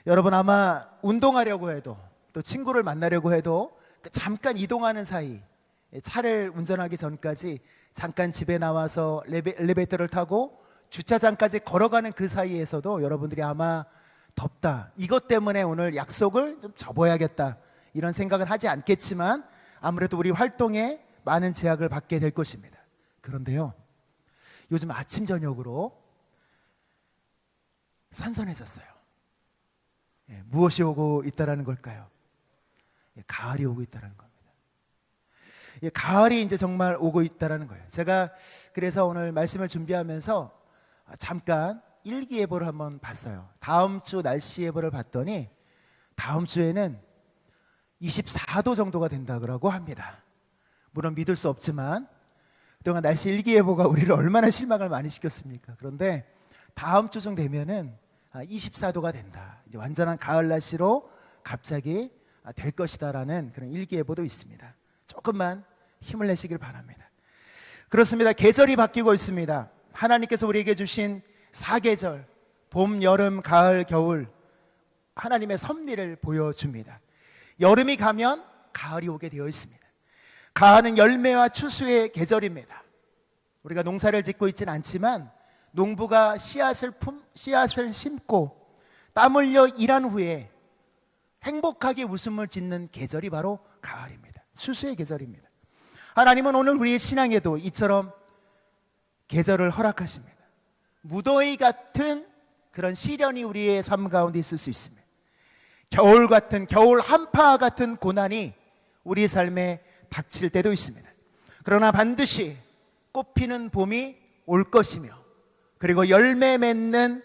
여러분, 아마 운동하려고 해도 또 친구를 만나려고 해도 잠깐 이동하는 사이, 차를 운전하기 전까지 잠깐 집에 나와서 엘리베이터를 타고 주차장까지 걸어가는 그 사이에서도 여러분들이 아마 덥다, 이것 때문에 오늘 약속을 좀 접어야겠다 이런 생각을 하지 않겠지만 아무래도 우리 활동에 많은 제약을 받게 될 것입니다. 그런데요, 요즘 아침 저녁으로 선선해졌어요. 무엇이 오고 있다라는 걸까요? 가을이 오고 있다라는 겁니다. 가을이 이제 정말 오고 있다라는 거예요. 제가 그래서 오늘 말씀을 준비하면서 잠깐 일기예보를 한번 봤어요. 다음 주 날씨 예보를 봤더니 다음 주에는 24도 정도가 된다고 합니다. 물론 믿을 수 없지만 그동안 날씨 일기예보가 우리를 얼마나 실망을 많이 시켰습니까? 그런데 다음 주쯤 되면은 24도가 된다, 이제 완전한 가을 날씨로 갑자기 될 것이다라는 그런 일기예보도 있습니다. 조금만 힘을 내시길 바랍니다. 그렇습니다. 계절이 바뀌고 있습니다. 하나님께서 우리에게 주신 4계절, 봄, 여름, 가을, 겨울, 하나님의 섭리를 보여줍니다. 여름이 가면 가을이 오게 되어 있습니다. 가을은 열매와 추수의 계절입니다. 우리가 농사를 짓고 있지는 않지만 농부가 씨앗을 심고 땀 흘려 일한 후에 행복하게 웃음을 짓는 계절이 바로 가을입니다. 추수의 계절입니다. 하나님은 오늘 우리의 신앙에도 이처럼 계절을 허락하십니다. 무더위 같은 그런 시련이 우리의 삶 가운데 있을 수 있습니다. 겨울 같은, 겨울 한파 같은 고난이 우리 삶에 닥칠 때도 있습니다. 그러나 반드시 꽃피는 봄이 올 것이며 그리고 열매 맺는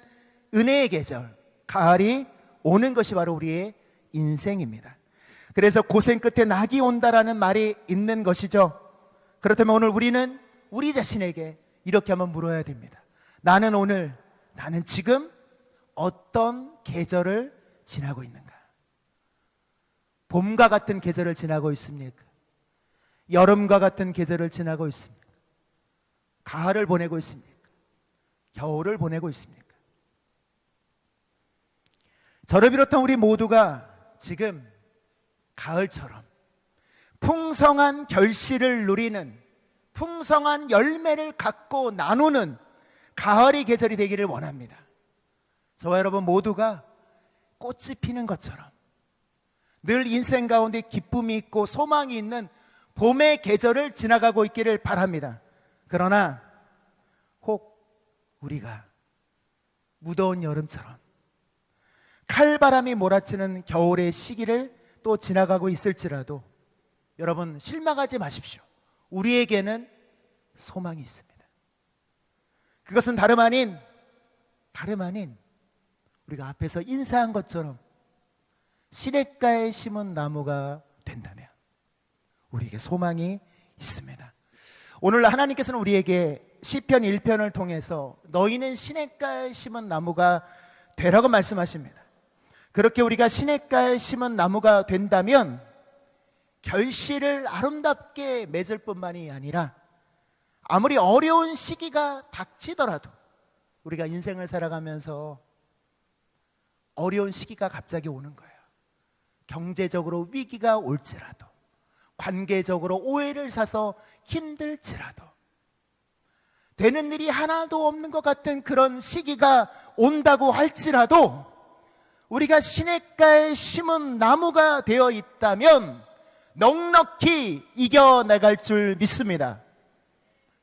은혜의 계절, 가을이 오는 것이 바로 우리의 인생입니다. 그래서 고생 끝에 낙이 온다라는 말이 있는 것이죠. 그렇다면 오늘 우리는 우리 자신에게 이렇게 한번 물어야 됩니다. 나는 오늘, 나는 지금 어떤 계절을 지나고 있는가? 봄과 같은 계절을 지나고 있습니까? 여름과 같은 계절을 지나고 있습니까? 가을을 보내고 있습니까? 겨울을 보내고 있습니까? 저를 비롯한 우리 모두가 지금 가을처럼 풍성한 결실을 누리는, 풍성한 열매를 갖고 나누는 가을의 계절이 되기를 원합니다. 저와 여러분 모두가 꽃이 피는 것처럼 늘 인생 가운데 기쁨이 있고 소망이 있는 봄의 계절을 지나가고 있기를 바랍니다. 그러나 혹 우리가 무더운 여름처럼 칼바람이 몰아치는 겨울의 시기를 또 지나가고 있을지라도 여러분 실망하지 마십시오. 우리에게는 소망이 있습니다. 그것은 다름 아닌 우리가 앞에서 인사한 것처럼 시냇가에 심은 나무가 된다면 우리에게 소망이 있습니다. 오늘 하나님께서는 우리에게 시편 1편을 통해서 너희는 시냇가에 심은 나무가 되라고 말씀하십니다. 그렇게 우리가 시냇가에 심은 나무가 된다면 결실을 아름답게 맺을 뿐만이 아니라 아무리 어려운 시기가 닥치더라도 우리가 인생을 살아가면서 어려운 시기가 갑자기 오는 거예요. 경제적으로 위기가 올지라도, 관계적으로 오해를 사서 힘들지라도, 되는 일이 하나도 없는 것 같은 그런 시기가 온다고 할지라도 우리가 시냇가에 심은 나무가 되어 있다면 넉넉히 이겨나갈 줄 믿습니다.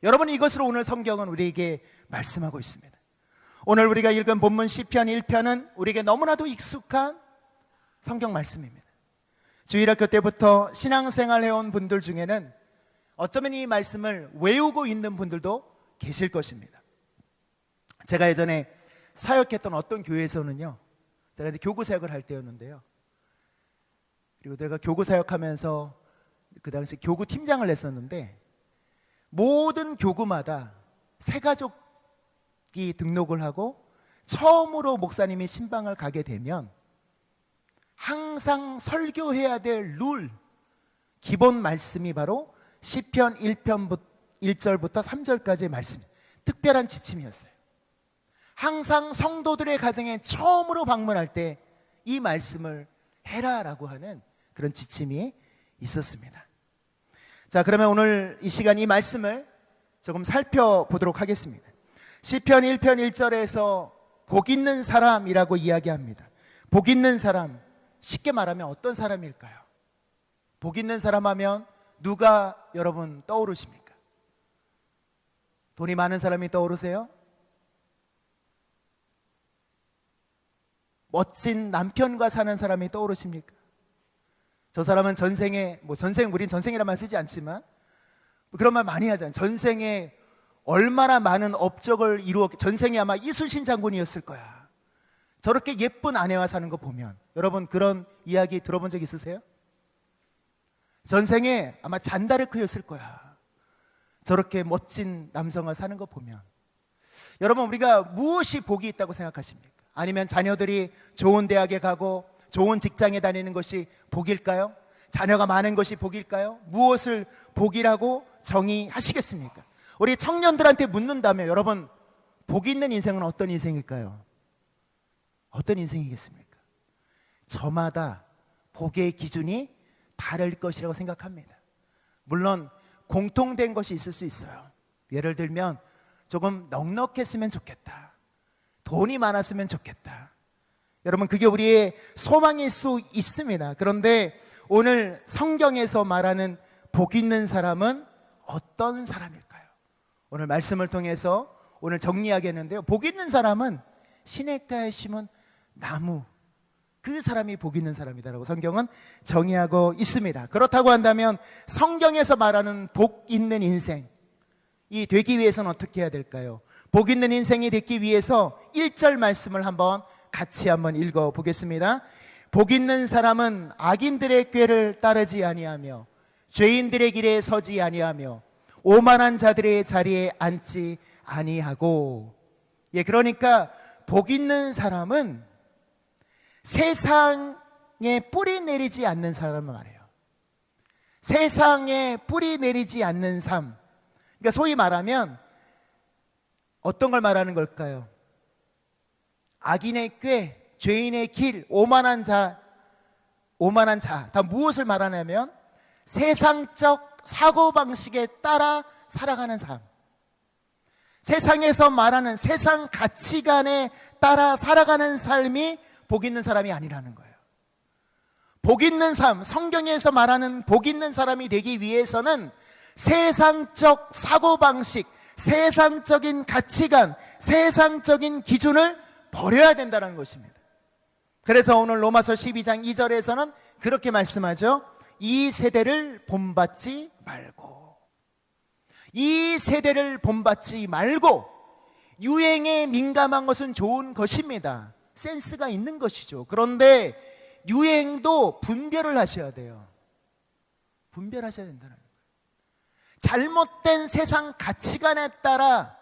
여러분, 이것으로 오늘 성경은 우리에게 말씀하고 있습니다. 오늘 우리가 읽은 본문 시편 1편은 우리에게 너무나도 익숙한 성경 말씀입니다. 주일학교 때부터 신앙생활 해온 분들 중에는 어쩌면 이 말씀을 외우고 있는 분들도 계실 것입니다. 제가 예전에 사역했던 어떤 교회에서는요, 제가 이제 교구 사역을 할 때였는데요, 그리고 내가 교구 사역하면서 그 당시 교구 팀장을 했었는데 모든 교구마다 새 가족이 등록을 하고 처음으로 목사님이 신방을 가게 되면 항상 설교해야 될 룰, 기본 말씀이 바로 시편 1편 1절부터 3절까지의 말씀, 특별한 지침이었어요. 항상 성도들의 가정에 처음으로 방문할 때 이 말씀을 해라라고 하는 그런 지침이 있었습니다. 자, 그러면 오늘 이 시간 이 말씀을 조금 살펴보도록 하겠습니다. 시편 1편 1절에서 복 있는 사람이라고 이야기합니다. 복 있는 사람, 쉽게 말하면 어떤 사람일까요? 복 있는 사람 하면 누가 여러분 떠오르십니까? 돈이 많은 사람이 떠오르세요? 멋진 남편과 사는 사람이 떠오르십니까? 저 사람은 전생에, 우린 전생이란 말 쓰지 않지만 그런 말 많이 하잖아요. 전생에 얼마나 많은 업적을 이루었, 전생에 아마 이순신 장군이었을 거야. 저렇게 예쁜 아내와 사는 거 보면, 여러분 그런 이야기 들어본 적 있으세요? 전생에 아마 잔다르크였을 거야. 저렇게 멋진 남성과 사는 거 보면, 여러분 우리가 무엇이 복이 있다고 생각하십니까? 아니면 자녀들이 좋은 대학에 가고 좋은 직장에 다니는 것이 복일까요? 자녀가 많은 것이 복일까요? 무엇을 복이라고 정의하시겠습니까? 우리 청년들한테 묻는다면 여러분 복 있는 인생은 어떤 인생일까요? 어떤 인생이겠습니까? 저마다 복의 기준이 다를 것이라고 생각합니다. 물론 공통된 것이 있을 수 있어요. 예를 들면 조금 넉넉했으면 좋겠다, 돈이 많았으면 좋겠다. 여러분 그게 우리의 소망일 수 있습니다. 그런데 오늘 성경에서 말하는 복 있는 사람은 어떤 사람일까요? 오늘 말씀을 통해서 오늘 정리하겠는데요, 복 있는 사람은 시냇가에 심은 나무, 그 사람이 복 있는 사람이다라고 성경은 정의하고 있습니다. 그렇다고 한다면 성경에서 말하는 복 있는 인생, 이 되기 위해서는 어떻게 해야 될까요? 복 있는 인생이 되기 위해서 1절 말씀을 같이 한번 읽어보겠습니다. 복 있는 사람은 악인들의 꾀를 따르지 아니하며 죄인들의 길에 서지 아니하며 오만한 자들의 자리에 앉지 아니하고. 예, 그러니까 복 있는 사람은 세상에 뿌리 내리지 않는 사람을 말해요. 세상에 뿌리 내리지 않는 삶. 그러니까 소위 말하면 어떤 걸 말하는 걸까요? 악인의 꾀, 죄인의 길, 오만한 자, 다 무엇을 말하냐면 세상적 사고방식에 따라 살아가는 삶. 세상에서 말하는 세상 가치관에 따라 살아가는 삶이 복 있는 사람이 아니라는 거예요. 복 있는 삶, 성경에서 말하는 복 있는 사람이 되기 위해서는 세상적 사고방식, 세상적인 가치관, 세상적인 기준을 버려야 된다는 것입니다. 그래서 오늘 로마서 12장 2절에서는 그렇게 말씀하죠. 이 세대를 본받지 말고, 이 세대를 본받지 말고. 유행에 민감한 것은 좋은 것입니다. 센스가 있는 것이죠. 그런데 유행도 분별을 하셔야 돼요. 분별하셔야 된다는 거예요. 잘못된 세상 가치관에 따라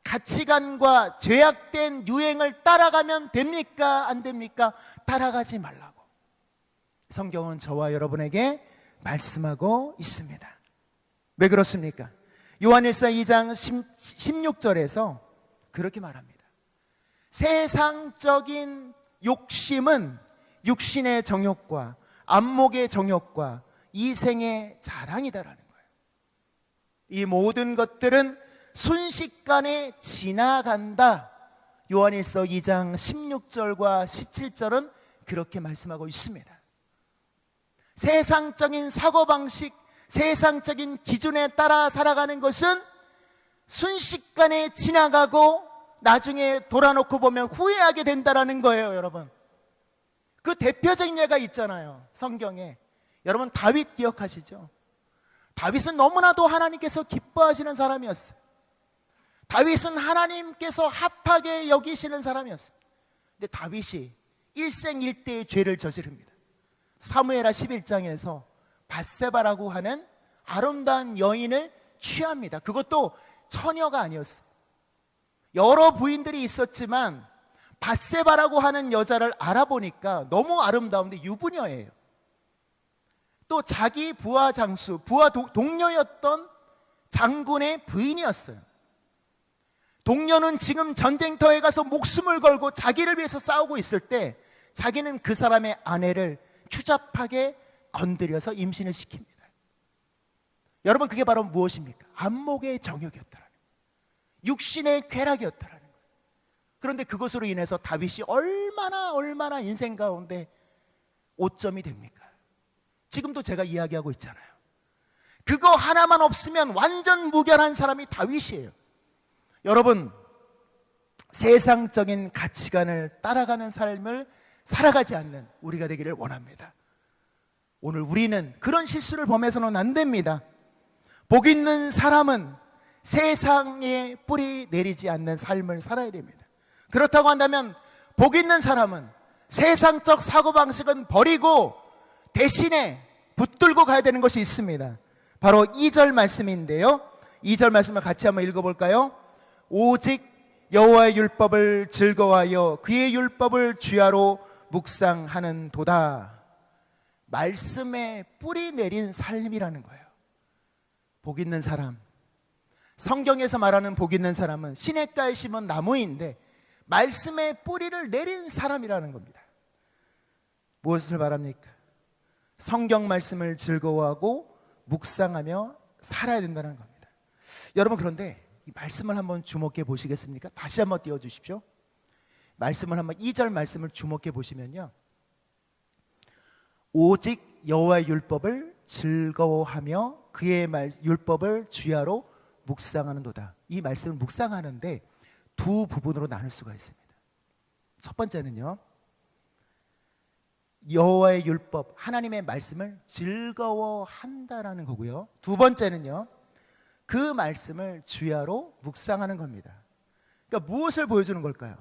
가치관과 죄악된 유행을 따라가면 됩니까? 안 됩니까? 따라가지 말라고 성경은 저와 여러분에게 말씀하고 있습니다. 왜 그렇습니까? 요한일서 2장 16절에서 그렇게 말합니다. 세상적인 욕심은 육신의 정욕과 안목의 정욕과 이생의 자랑이다라는 거예요. 이 모든 것들은 순식간에 지나간다. 요한일서 2장 16절과 17절은 그렇게 말씀하고 있습니다. 세상적인 사고방식, 세상적인 기준에 따라 살아가는 것은 순식간에 지나가고 나중에 돌아놓고 보면 후회하게 된다는 거예요. 여러분, 그 대표적인 예가 있잖아요, 성경에. 여러분, 다윗 기억하시죠? 다윗은 너무나도 하나님께서 기뻐하시는 사람이었어요. 다윗은 하나님께서 합하게 여기시는 사람이었습니다. 근데 다윗이 일생일대의 죄를 저지릅니다. 사무엘하 11장에서 밧세바라고 하는 아름다운 여인을 취합니다. 그것도 처녀가 아니었어요. 여러 부인들이 있었지만 밧세바라고 하는 여자를 알아보니까 너무 아름다운데 유부녀예요. 또 자기 부하 장수, 부하 동료였던 장군의 부인이었어요. 동료는 지금 전쟁터에 가서 목숨을 걸고 자기를 위해서 싸우고 있을 때 자기는 그 사람의 아내를 추잡하게 건드려서 임신을 시킵니다. 여러분, 그게 바로 무엇입니까? 안목의 정욕이었다라는 거예요. 육신의 쾌락이었다라는 거예요. 그런데 그것으로 인해서 다윗이 얼마나 인생 가운데 오점이 됩니까? 지금도 제가 이야기하고 있잖아요. 그거 하나만 없으면 완전 무결한 사람이 다윗이에요. 여러분, 세상적인 가치관을 따라가는 삶을 살아가지 않는 우리가 되기를 원합니다. 오늘 우리는 그런 실수를 범해서는 안 됩니다. 복 있는 사람은 세상에 뿌리 내리지 않는 삶을 살아야 됩니다. 그렇다고 한다면 복 있는 사람은 세상적 사고방식은 버리고 대신에 붙들고 가야 되는 것이 있습니다. 바로 2절 말씀인데요, 2절 말씀을 같이 한번 읽어볼까요? 오직 여호와의 율법을 즐거워하여 그의 율법을 주야로 묵상하는 도다. 말씀에 뿌리 내린 삶이라는 거예요. 복 있는 사람, 성경에서 말하는 복 있는 사람은 시냇가에 심은 나무인데 말씀에 뿌리를 내린 사람이라는 겁니다. 무엇을 말합니까? 성경 말씀을 즐거워하고 묵상하며 살아야 된다는 겁니다. 여러분, 그런데 이 말씀을 한번 주목해 보시겠습니까? 다시 한번 띄워주십시오. 말씀을 한번 2절 말씀을 주목해 보시면요, 오직 여호와의 율법을 즐거워하며 그의 율법을 주야로 묵상하는도다. 이 말씀을 묵상하는데 두 부분으로 나눌 수가 있습니다. 첫 번째는요, 여호와의 율법, 하나님의 말씀을 즐거워한다라는 거고요. 두 번째는요, 그 말씀을 주야로 묵상하는 겁니다. 그러니까 무엇을 보여주는 걸까요?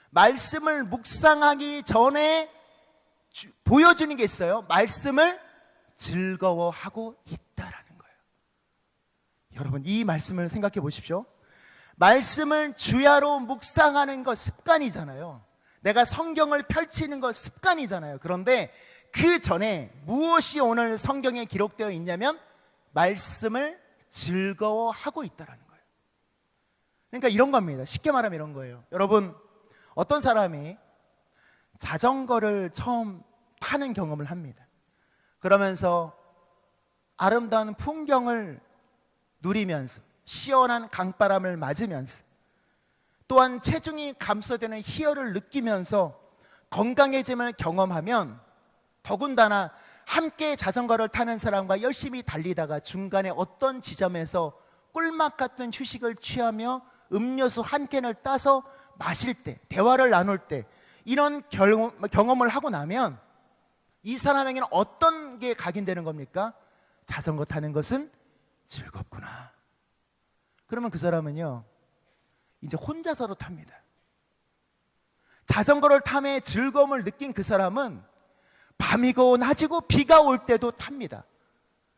말씀을 묵상하기 전에 보여주는 게 있어요. 말씀을 즐거워하고 있다라는 거예요. 여러분, 이 말씀을 생각해 보십시오. 말씀을 주야로 묵상하는 것 습관이잖아요. 내가 성경을 펼치는 것 습관이잖아요. 그런데 그 전에 무엇이 오늘 성경에 기록되어 있냐면 말씀을 즐거워하고 있다라는 거예요. 그러니까 이런 겁니다. 쉽게 말하면 이런 거예요. 여러분, 어떤 사람이 자전거를 처음 타는 경험을 합니다. 그러면서 아름다운 풍경을 누리면서 시원한 강바람을 맞으면서 또한 체중이 감소되는 희열을 느끼면서 건강해짐을 경험하면 더군다나 함께 자전거를 타는 사람과 열심히 달리다가 중간에 어떤 지점에서 꿀맛 같은 휴식을 취하며 음료수 한 캔을 따서 마실 때, 대화를 나눌 때 이런 경험을 하고 나면 이 사람에게는 어떤 게 각인되는 겁니까? 자전거 타는 것은 즐겁구나. 그러면 그 사람은요 이제 혼자서도 탑니다. 자전거를 탐에 즐거움을 느낀 그 사람은 밤이고 낮이고 비가 올 때도 탑니다.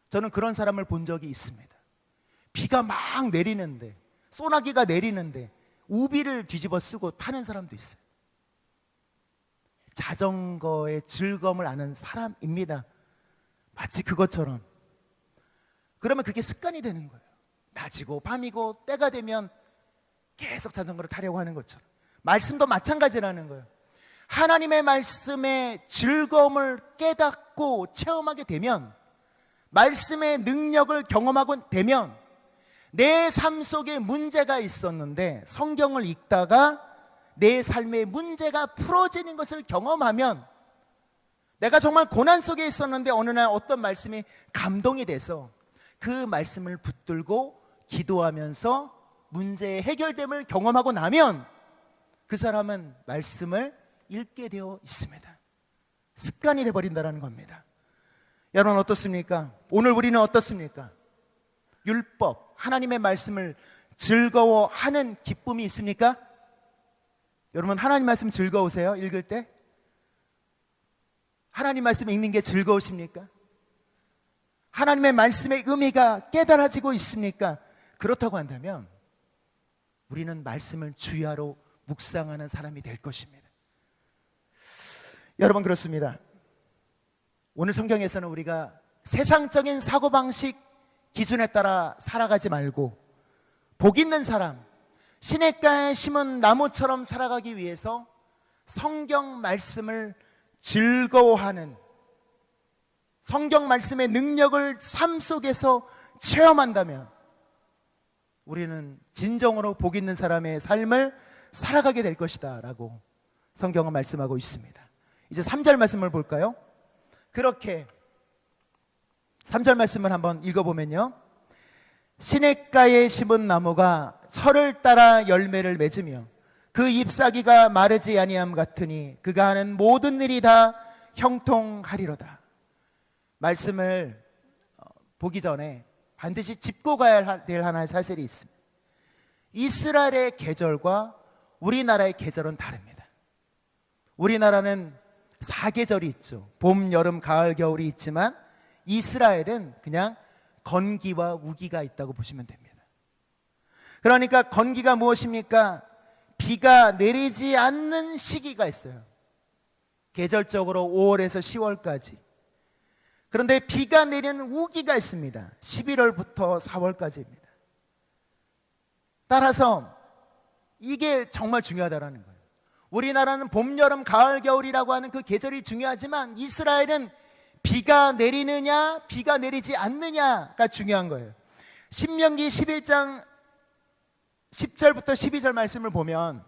저는 그런 사람을 본 적이 있습니다. 비가 막 내리는데, 소나기가 내리는데 우비를 뒤집어 쓰고 타는 사람도 있어요. 자전거의 즐거움을 아는 사람입니다. 마치 그것처럼. 그러면 그게 습관이 되는 거예요. 낮이고 밤이고 때가 되면 계속 자전거를 타려고 하는 것처럼 말씀도 마찬가지라는 거예요. 하나님의 말씀의 즐거움을 깨닫고 체험하게 되면, 말씀의 능력을 경험하고 되면, 내 삶 속에 문제가 있었는데 성경을 읽다가 내 삶의 문제가 풀어지는 것을 경험하면, 내가 정말 고난 속에 있었는데 어느 날 어떤 말씀이 감동이 돼서 그 말씀을 붙들고 기도하면서 문제의 해결됨을 경험하고 나면 그 사람은 말씀을 읽게 되어 있습니다. 습관이 되어버린다는 겁니다. 여러분 어떻습니까? 오늘 우리는 어떻습니까? 율법, 하나님의 말씀을 즐거워하는 기쁨이 있습니까? 여러분 하나님 말씀 즐거우세요? 읽을 때? 하나님 말씀 읽는 게 즐거우십니까? 하나님의 말씀의 의미가 깨달아지고 있습니까? 그렇다고 한다면 우리는 말씀을 주야로 묵상하는 사람이 될 것입니다. 여러분 그렇습니다. 오늘 성경에서는 우리가 세상적인 사고방식 기준에 따라 살아가지 말고 복 있는 사람, 시냇가에 심은 나무처럼 살아가기 위해서 성경 말씀을 즐거워하는, 성경 말씀의 능력을 삶 속에서 체험한다면 우리는 진정으로 복 있는 사람의 삶을 살아가게 될 것이다 라고 성경은 말씀하고 있습니다. 이제 3절 말씀을 볼까요? 그렇게 3절 말씀을 한번 읽어보면요, 시냇가에 심은 나무가 철을 따라 열매를 맺으며 그 잎사귀가 마르지 아니함 같으니 그가 하는 모든 일이 다 형통하리로다. 말씀을 보기 전에 반드시 짚고 가야 될 하나의 사실이 있습니다. 이스라엘의 계절과 우리나라의 계절은 다릅니다. 우리나라는 4계절이 있죠. 봄, 여름, 가을, 겨울이 있지만 이스라엘은 그냥 건기와 우기가 있다고 보시면 됩니다. 그러니까 건기가 무엇입니까? 비가 내리지 않는 시기가 있어요. 계절적으로 5월에서 10월까지. 그런데 비가 내리는 우기가 있습니다. 11월부터 4월까지입니다. 따라서 이게 정말 중요하다는 거예요. 우리나라는 봄, 여름, 가을, 겨울이라고 하는 그 계절이 중요하지만 이스라엘은 비가 내리느냐 비가 내리지 않느냐가 중요한 거예요. 신명기 11장 10절부터 12절 말씀을 보면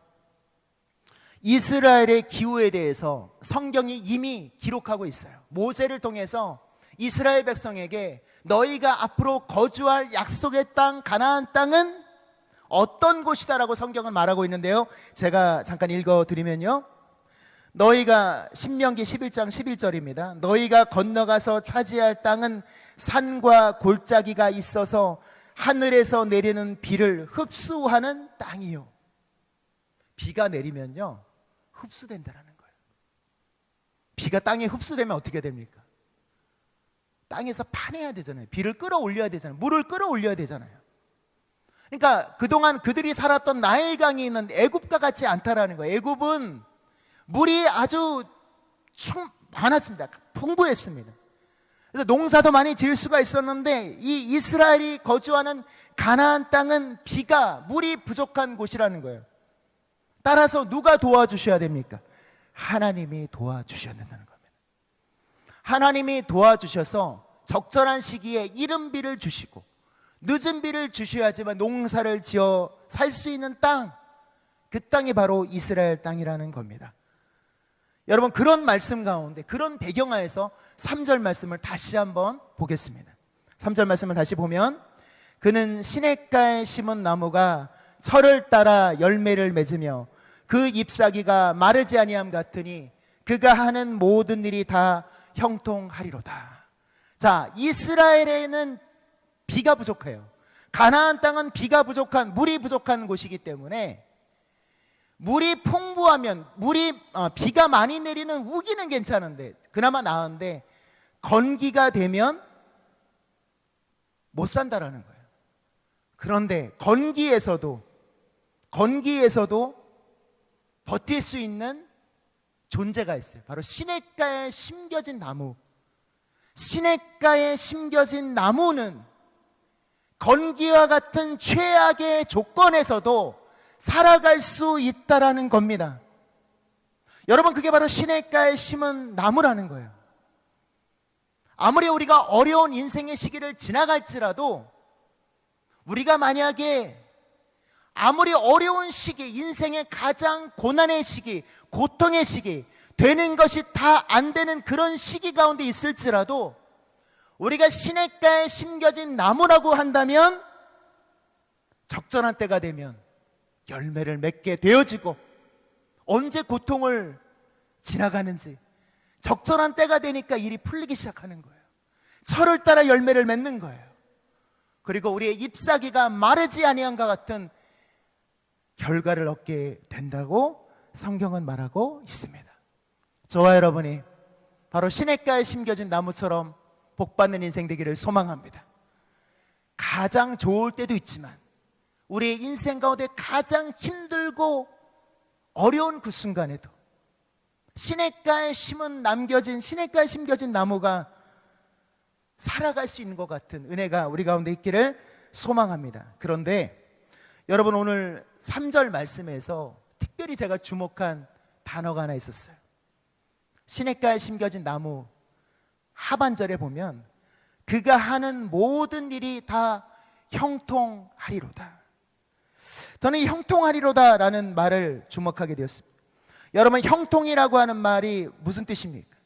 이스라엘의 기후에 대해서 성경이 이미 기록하고 있어요. 모세를 통해서 이스라엘 백성에게 너희가 앞으로 거주할 약속의 땅 가나안 땅은 어떤 곳이다라고 성경은 말하고 있는데요, 제가 잠깐 읽어드리면요, 너희가 신명기 11장 11절입니다. 너희가 건너가서 차지할 땅은 산과 골짜기가 있어서 하늘에서 내리는 비를 흡수하는 땅이요. 비가 내리면요 흡수된다라는 거예요. 비가 땅에 흡수되면 어떻게 됩니까? 땅에서 파내야 되잖아요. 비를 끌어올려야 되잖아요. 물을 끌어올려야 되잖아요. 그러니까 그동안 그들이 살았던 나일강이 있는 애굽과 같지 않다라는 거예요. 애굽은 물이 아주 많았습니다. 풍부했습니다. 그래서 농사도 많이 지을 수가 있었는데 이 이스라엘이 거주하는 가나안 땅은 물이 부족한 곳이라는 거예요. 따라서 누가 도와주셔야 됩니까? 하나님이 도와주셔야 된다는 겁니다. 하나님이 도와주셔서 적절한 시기에 이른 비를 주시고 늦은 비를 주셔야지만 농사를 지어 살 수 있는 땅, 그 땅이 바로 이스라엘 땅이라는 겁니다. 여러분, 그런 말씀 가운데, 그런 배경하에서 3절 말씀을 다시 한번 보겠습니다. 3절 말씀을 다시 보면, 그는 시냇가에 심은 나무가 철을 따라 열매를 맺으며 그 잎사귀가 마르지 아니함 같으니 그가 하는 모든 일이 다 형통하리로다. 자, 이스라엘에는 비가 부족해요. 가나안 땅은 물이 부족한 곳이기 때문에 물이 풍부하면 비가 많이 내리는 우기는 괜찮은데, 그나마 나은데 건기가 되면 못 산다라는 거예요. 그런데 건기에서도 버틸 수 있는 존재가 있어요. 바로 시냇가에 심겨진 나무. 시냇가에 심겨진 나무는 건기와 같은 최악의 조건에서도 살아갈 수 있다라는 겁니다. 여러분, 그게 바로 시냇가에 심은 나무라는 거예요. 아무리 우리가 어려운 인생의 시기를 지나갈지라도, 우리가 만약에 아무리 어려운 시기, 인생의 가장 고난의 시기, 고통의 시기, 되는 것이 다 안 되는 그런 시기 가운데 있을지라도 우리가 시냇가에 심겨진 나무라고 한다면 적절한 때가 되면 열매를 맺게 되어지고, 언제 고통을 지나가는지 적절한 때가 되니까 일이 풀리기 시작하는 거예요. 철을 따라 열매를 맺는 거예요. 그리고 우리의 잎사귀가 마르지 아니함과 같은 결과를 얻게 된다고 성경은 말하고 있습니다. 저와 여러분이 바로 시냇가에 심겨진 나무처럼 복받는 인생 되기를 소망합니다. 가장 좋을 때도 있지만 우리의 인생 가운데 가장 힘들고 어려운 그 순간에도 시냇가에 심겨진 나무가 살아갈 수 있는 것 같은 은혜가 우리 가운데 있기를 소망합니다. 그런데 여러분, 오늘 3절 말씀에서 특별히 제가 주목한 단어가 하나 있었어요. 시냇가에 심겨진 나무 하반절에 보면 그가 하는 모든 일이 다 형통하리로다. 저는 이 형통하리로다라는 말을 주목하게 되었습니다. 여러분, 형통이라고 하는 말이 무슨 뜻입니까?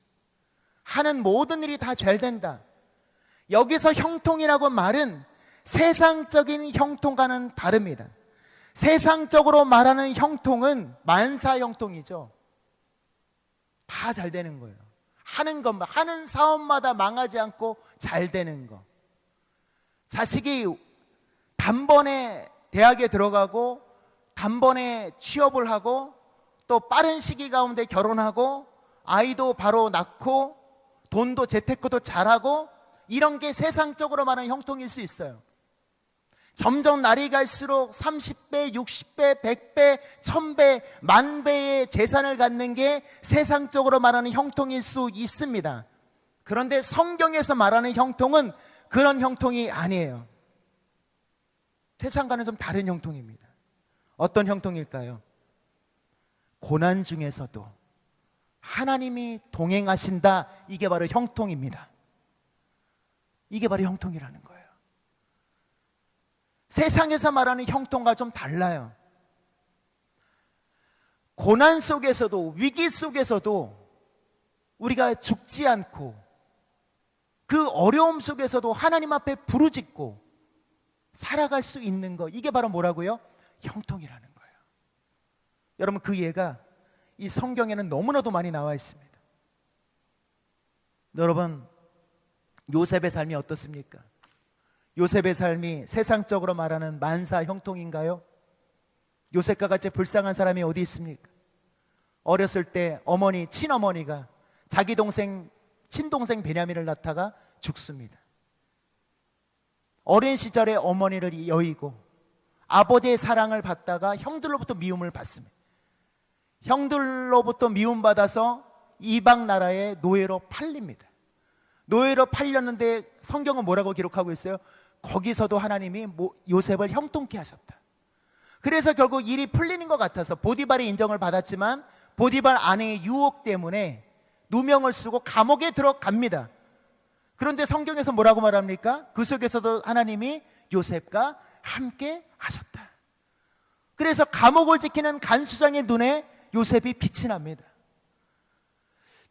하는 모든 일이 다 잘 된다. 여기서 형통이라고 말은 세상적인 형통과는 다릅니다. 세상적으로 말하는 형통은 만사 형통이죠. 다 잘 되는 거예요. 하는 사업마다 망하지 않고 잘 되는 거. 자식이 단번에 대학에 들어가고 단번에 취업을 하고 또 빠른 시기 가운데 결혼하고 아이도 바로 낳고 돈도 재테크도 잘하고, 이런 게 세상적으로 말하는 형통일 수 있어요. 점점 날이 갈수록 30배, 60배, 100배, 1000배, 만배의 재산을 갖는 게 세상적으로 말하는 형통일 수 있습니다. 그런데 성경에서 말하는 형통은 그런 형통이 아니에요. 세상과는 좀 다른 형통입니다. 어떤 형통일까요? 고난 중에서도 하나님이 동행하신다. 이게 바로 형통입니다. 이게 바로 형통이라는 거예요. 세상에서 말하는 형통과 좀 달라요. 고난 속에서도, 위기 속에서도 우리가 죽지 않고 그 어려움 속에서도 하나님 앞에 부르짖고 살아갈 수 있는 거, 이게 바로 뭐라고요? 형통이라는 거예요. 여러분, 그 예가 이 성경에는 너무나도 많이 나와 있습니다. 여러분, 요셉의 삶이 어떻습니까? 요셉의 삶이 세상적으로 말하는 만사 형통인가요? 요셉과 같이 불쌍한 사람이 어디 있습니까? 어렸을 때 친어머니가 자기 친동생 베냐민을 낳다가 죽습니다. 어린 시절에 어머니를 여의고 아버지의 사랑을 받다가 형들로부터 미움을 받습니다. 형들로부터 미움받아서 이방 나라의 노예로 팔립니다. 노예로 팔렸는데 성경은 뭐라고 기록하고 있어요? 거기서도 하나님이 요셉을 형통케 하셨다. 그래서 결국 일이 풀리는 것 같아서 보디발의 인정을 받았지만 보디발 아내의 유혹 때문에 누명을 쓰고 감옥에 들어갑니다. 그런데 성경에서 뭐라고 말합니까? 그 속에서도 하나님이 요셉과 함께 하셨다. 그래서 감옥을 지키는 간수장의 눈에 요셉이 빛이 납니다.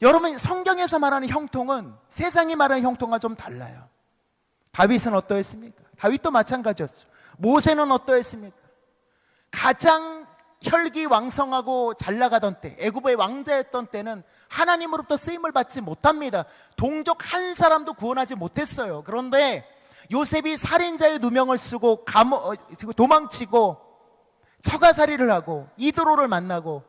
여러분, 성경에서 말하는 형통은 세상이 말하는 형통과 좀 달라요. 다윗은 어떠했습니까? 다윗도 마찬가지였죠. 모세는 어떠했습니까? 가장 혈기왕성하고 잘 나가던 때, 애굽의 왕자였던 때는 하나님으로부터 쓰임을 받지 못합니다. 동족 한 사람도 구원하지 못했어요. 그런데 요셉이 살인자의 누명을 쓰고 도망치고 처가살이를 하고 이드로를 만나고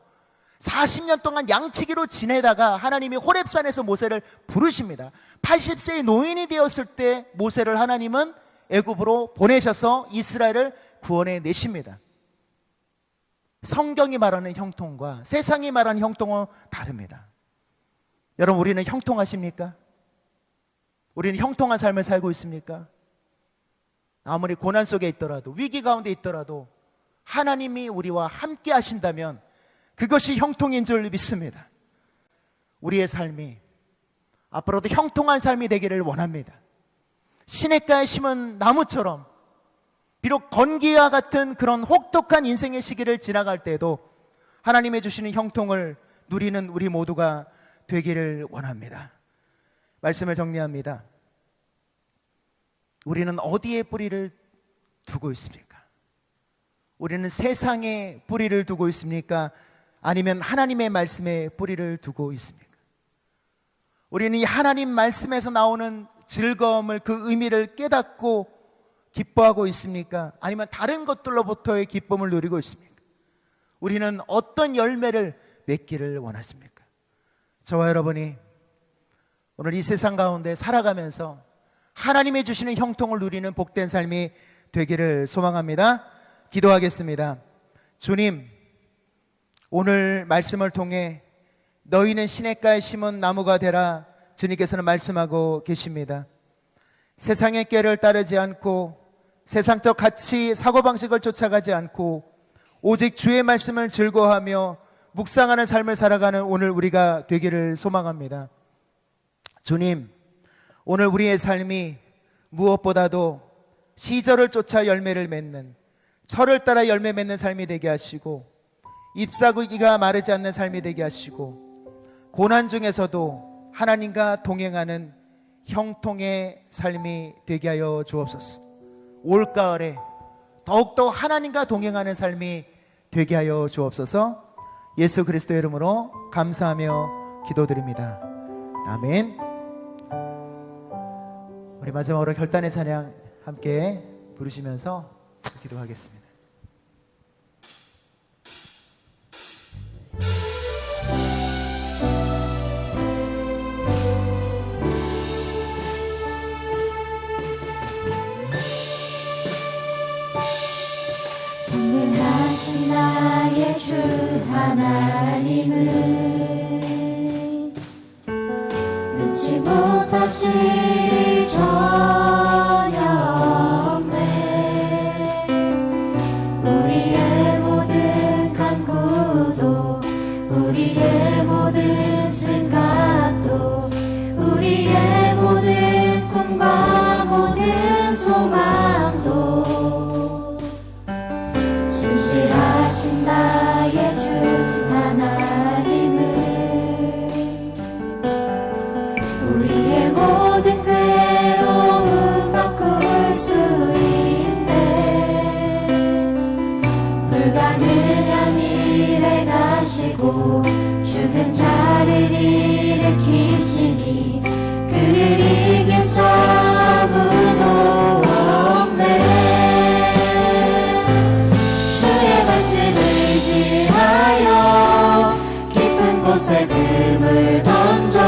40년 동안 양치기로 지내다가 하나님이 호렙산에서 모세를 부르십니다. 80세의 노인이 되었을 때 모세를 하나님은 애굽으로 보내셔서 이스라엘을 구원해 내십니다. 성경이 말하는 형통과 세상이 말하는 형통은 다릅니다. 여러분, 우리는 형통하십니까? 우리는 형통한 삶을 살고 있습니까? 아무리 고난 속에 있더라도, 위기 가운데 있더라도 하나님이 우리와 함께 하신다면 그것이 형통인 줄 믿습니다. 우리의 삶이 앞으로도 형통한 삶이 되기를 원합니다. 시냇가에 심은 나무처럼 비록 건기와 같은 그런 혹독한 인생의 시기를 지나갈 때도 하나님의 주시는 형통을 누리는 우리 모두가 되기를 원합니다. 말씀을 정리합니다. 우리는 어디에 뿌리를 두고 있습니까? 우리는 세상에 뿌리를 두고 있습니까? 아니면 하나님의 말씀에 뿌리를 두고 있습니까? 우리는 이 하나님 말씀에서 나오는 즐거움을, 그 의미를 깨닫고 기뻐하고 있습니까? 아니면 다른 것들로부터의 기쁨을 누리고 있습니까? 우리는 어떤 열매를 맺기를 원하십니까? 저와 여러분이 오늘 이 세상 가운데 살아가면서 하나님이 주시는 형통을 누리는 복된 삶이 되기를 소망합니다. 기도하겠습니다. 주님, 오늘 말씀을 통해 너희는 시냇가에 심은 나무가 되라, 주님께서는 말씀하고 계십니다. 세상의 꾀를 따르지 않고 세상적 가치, 사고방식을 쫓아가지 않고 오직 주의 말씀을 즐거워하며 묵상하는 삶을 살아가는 오늘 우리가 되기를 소망합니다. 주님, 오늘 우리의 삶이 무엇보다도 시절을 쫓아 열매를 맺는, 철을 따라 열매 맺는 삶이 되게 하시고 잎사귀가 마르지 않는 삶이 되게 하시고 고난 중에서도 하나님과 동행하는 형통의 삶이 되게 하여 주옵소서. 올가을에 더욱더 하나님과 동행하는 삶이 되게 하여 주옵소서. 예수 그리스도의 이름으로 감사하며 기도드립니다. 아멘. 우리 마지막으로 결단의 찬양 함께 부르시면서 기도하겠습니다. 전능하신 나의 주 하나님은 눈치 못하실 일 전혀 없네. 우리의 모든 간구도, 우리의 모든 생각도, 우리의 모든 꿈과 모든 소망도 신실하신 나의 주 하나님은 우리의 모든 괴로움 바꿀 수 있네. 불가능한 일 행하시고 죽은 자를 일으키시니 그를 이길 자 아무도 없네. 주의 말씀을 의지하여 깊은 곳에 금을 던져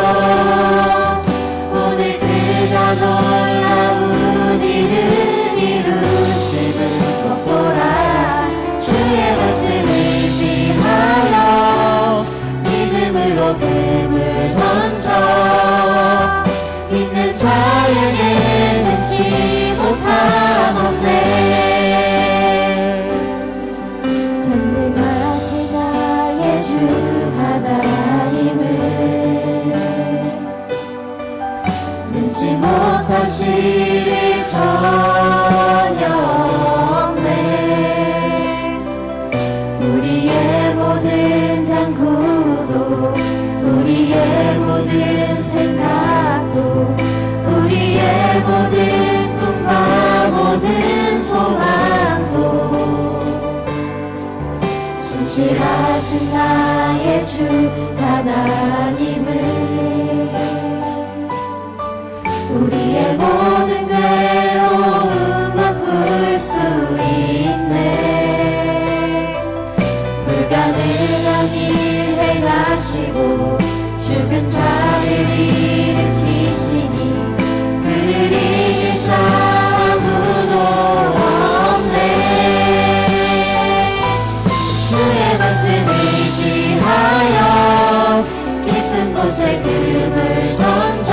오늘 그가 놀라운 일을 이루심을 맛보라. 신실하신 나의 주 하나님은 능치 못하실 일 전혀 없네. 우리의 모든 간구도 우리의 모든 생각도 우리의 모든 꿈과 모든 소망도 신실하신 나의 주 하나님은 우리의 모든 괴로움 바꿀 수 있네. 불가능한 일 행하시고 죽은 자를 일으키시니 그를 이길 자 아무도 없네. 주의 말씀을 의지하여 깊은 곳에 금을 던져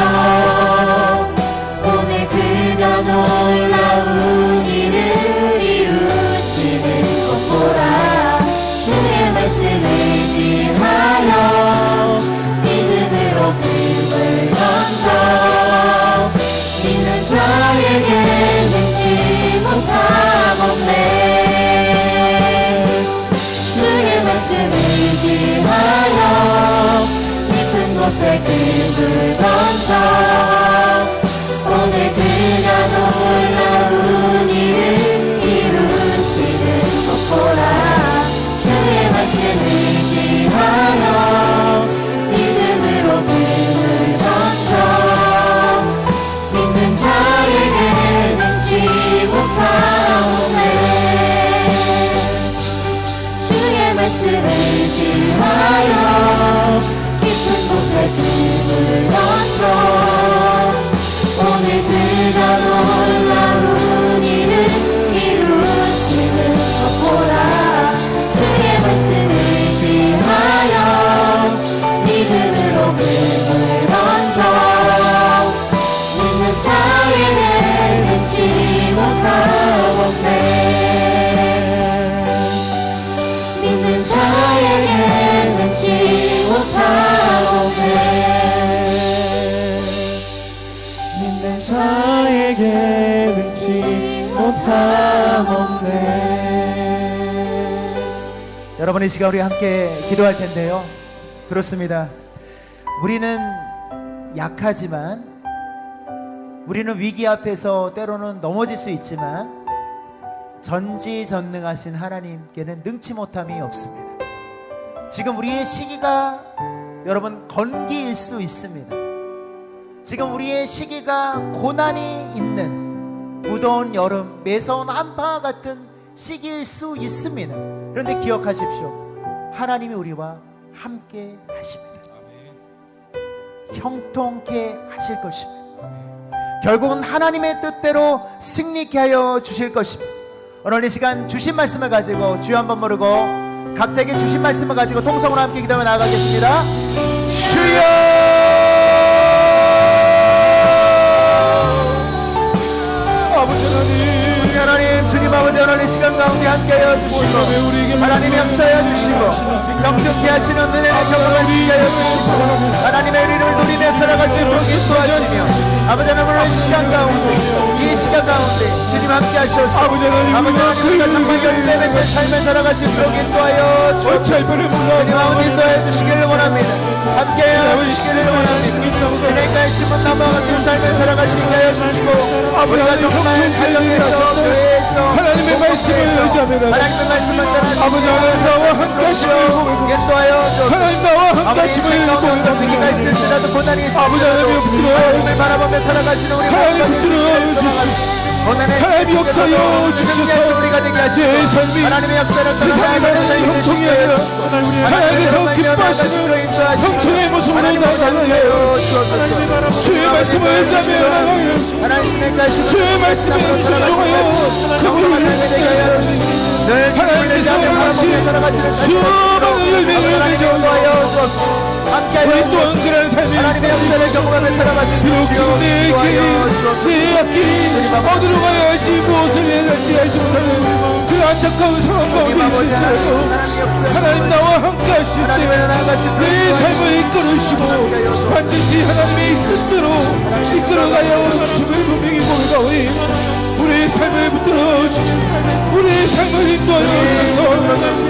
오늘 그가 놀라운 일을 이루시는 것 보라. 주의 말씀을 의지하여 믿음으로 금을 던져 믿는 자에게 능지 못함 없네. 주의 말씀을 의지하여 깊은 곳에 금을 던져 오늘 그가 놀라운 일을 이루시는 것 보라. 주의 말씀을 의지하여 믿음으로 금을 던져 믿는 자에게 능지 못하오네. 주의 말씀을 의지하여 깊은 곳에 금을 던져 오늘 그가 놀라운 일을 이루시는 것 보라. 주의 말씀을 의지하여 믿음으로 금을 던져 믿는 자에게 능지 못하옵네. 믿는 자에게 능지 못하옵네. 믿는 자에게 능치 못하옵네. 여러분, 이 시간 우리 함께 기도할 텐데요. 그렇습니다. 우리는 약하지만, 우리는 위기 앞에서 때로는 넘어질 수 있지만 전지전능하신 하나님께는 능치 못함이 없습니다. 지금 우리의 시기가 여러분 건기일 수 있습니다. 지금 우리의 시기가 고난이 있는 무더운 여름, 매서운 한파 같은 시기일 수 있습니다. 그런데 기억하십시오. 하나님이 우리와 함께 하십니다. 형통케 하실 것입니다. 결국은 하나님의 뜻대로 승리케 하여 주실 것입니다. 오늘 이 시간 주신 말씀을 가지고 주여 한번 부르고 각자에게 주신 말씀을 가지고 통성으로 함께 기도하며 나아가겠습니다. 주여! 아버지 하나님, 주님 아버지, 오늘 이 시간 가운데 함께하여 주시고 하나님이 역사하여 주시고 영특케 하시는 은혜를 경험하시게 하여 주시고 하나님의 의를 누리며 살아가시는 복이 또하시며 아버지 하나님, 오늘 이 시간 가운데 주님 함께 하셔서 아버지 하나님과 정말 열매 맺는 삶을 살아가시는 복이 또하여 주옵소서. 주님 아버지 인도하여 주시기를 원합니다. 함께하여 주시기를 원합니다. 진행가의 심은 나무와 같은 삶을 살아가시게 하여 주시고 우리가 정말 가정에서 교회에서 하나님의 말씀을 의지합니다. 하나님의 말씀을 따라 아버지 하나님 나와 함께 하심을 인도하여 주옵소서. 하나님 나와 함께 하심을 위기가 있을 때라도 고난이 있을 아버지 하나님 붙들어 하나님을 바라보며 살아가시는 우리 하나님 붙들어 주시고 하나님 역사여 주셔서 우리가 되게 내 하시고 삶이 하나님의 역사를 세상에 나가는 형통이 아니라 하나님께서 기뻐하시는 형통의 모습으로 나아가요. 주의 말씀을 의지하며 주의 말씀에 순종하여 그분을 하나님께서 원하신 수많은 열매를 맺어 우리 또한 그런 삶이 있어 비록 지금 내 길이 내 앞길이 어디로 가야 할지 무엇을 해야 할지 알지 못하는 그 안타까운 상황 가운데 있을지라도 하나님 나와 함께 하실 때내 삶을 이끌으시고 반드시 하나님의 끝으로 이끌어가야 주를 분명히 보르가오니 우리의 삶을 붙들어 주시고 우리의 삶을 인도하여 주셔서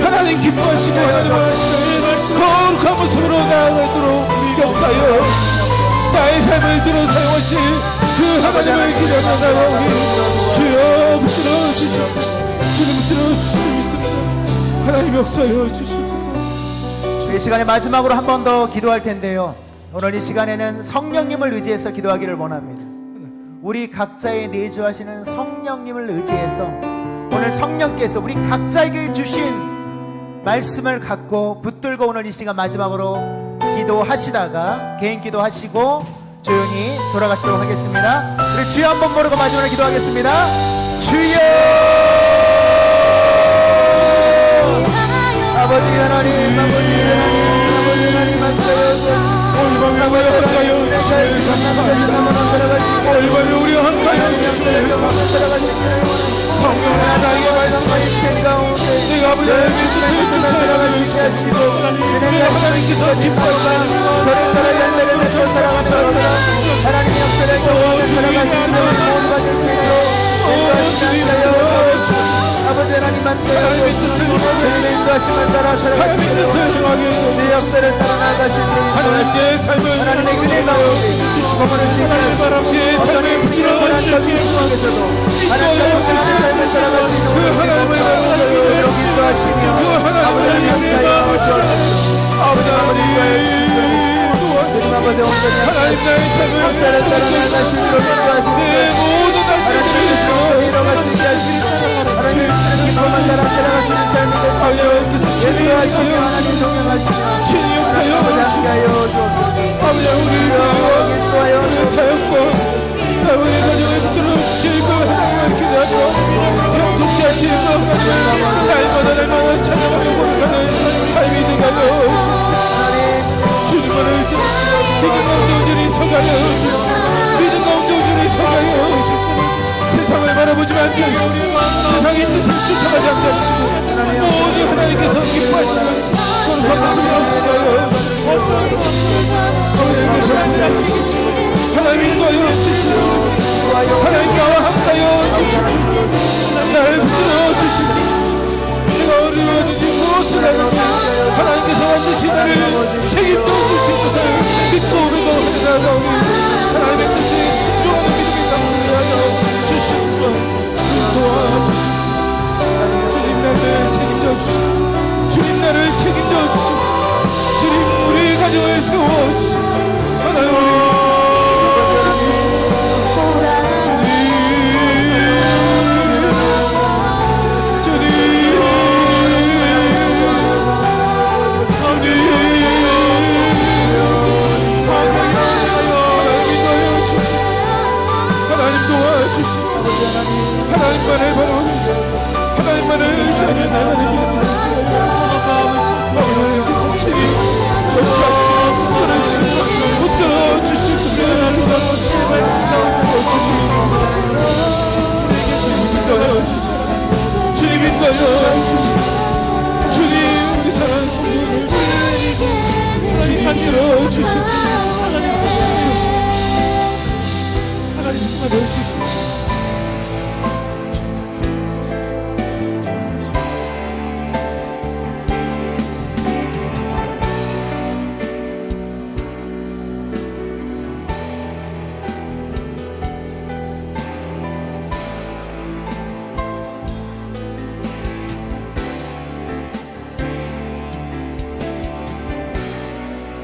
하나님 기뻐하시고 하나님 하시는 거룩한 모습으로 나아가도록 역사여 나의 삶을 들어 사용하실 그 하나님을 기다려 나가오니 주여 붙들어 주시옵소서. 주님 붙들어 주시옵소서. 하나님 역사여 주시옵소서. 이 시간에 마지막으로 한 번 더 기도할 텐데요, 오늘 이 시간에는 성령님을 의지해서 기도하기를 원합니다. 우리 각자의 내주하시는 성령님을 의지해서 오늘 성령께서 우리 각자에게 주신 말씀을 갖고 붙들고 오늘 이 시간 마지막으로 기도하시다가 개인 기도하시고 조용히 돌아가시도록 하겠습니다. 우리 주여 한번 모르고 마지막으로 기도하겠습니다. 주여 아버지 하나님, 아버지 하나님, 아버지 하나님 함께하여 올바로 우리 함께하여 주시옵소서. 성령의 나에게 말씀하시니 내가 아버지 하나님의 뜻을 쫓아가며 내가 하나님께서 기뻐하시는 저를 살아가시는 하나님의 역사를 경험하며 살아가시는 좋은 받을 수 있도록 인도하시옵소서. 아버지 하나님 하나님의 뜻을 주님의 인도하심을 따라 하나님의 뜻을 살아가시는 행하게 내 역사를 따라 나아가시는 하나님의 삶을 하나님의 은혜가 주시고 하나님의 삶을 붙들어 주시옵소서. 하나님의 삶을 살아갈 수 있는 그 하나님을 인도하시며 그 하나님을 아버지 하나님 나의 삶을 역사를 따라 나아가시는 내 모든 날들을 일어날 수 있게 하시는 하나님의 기쁨만 따라 살아가시는 삶이 하나님께서 인도하시며 하나님 동행하시며 친히 역사여 아버지 우리 인도하여 사역과 우리 가정을 붙들어 주시고 하나님을 기대하고 형통케 하시고 날마다 찬양하며 고백하는 삶이 되게 하여 주님을 믿음 가운데 온전히 서가여 주시고 믿음 가운데 온전히 서가여 주시고 세상을 바라보지 않게 하시고 세상의 뜻을 쫓아가지 않게 하시고 모두 하나님께서 기뻐하시는 거룩한 모습으로 서가여 하나님 인도하여 주시고 하나님 나와 함께하여 주시고 나를 붙들어 주시고 내가 어려워지지 무엇을 하든지 하나님께서 반드시 나를 책임져 주실 것을 믿고 우리가 나아가오니 하나님의 뜻에 순종하는 믿음의 삶을 하여 주시옵소서. 주님 나를 책임져 주시고 주님 나를 책임져 주시고 주님 우리 가정을 세워주시고 하나님 하나님만을 바라보시고 하나님만을 의지하는 나가는 하나님께서 책임 역사하시고 끊으시고 붙들어 주실 것을 주님 인도하여 주시고 주님 우리 사랑하는 성도를 주님 만들어 주시고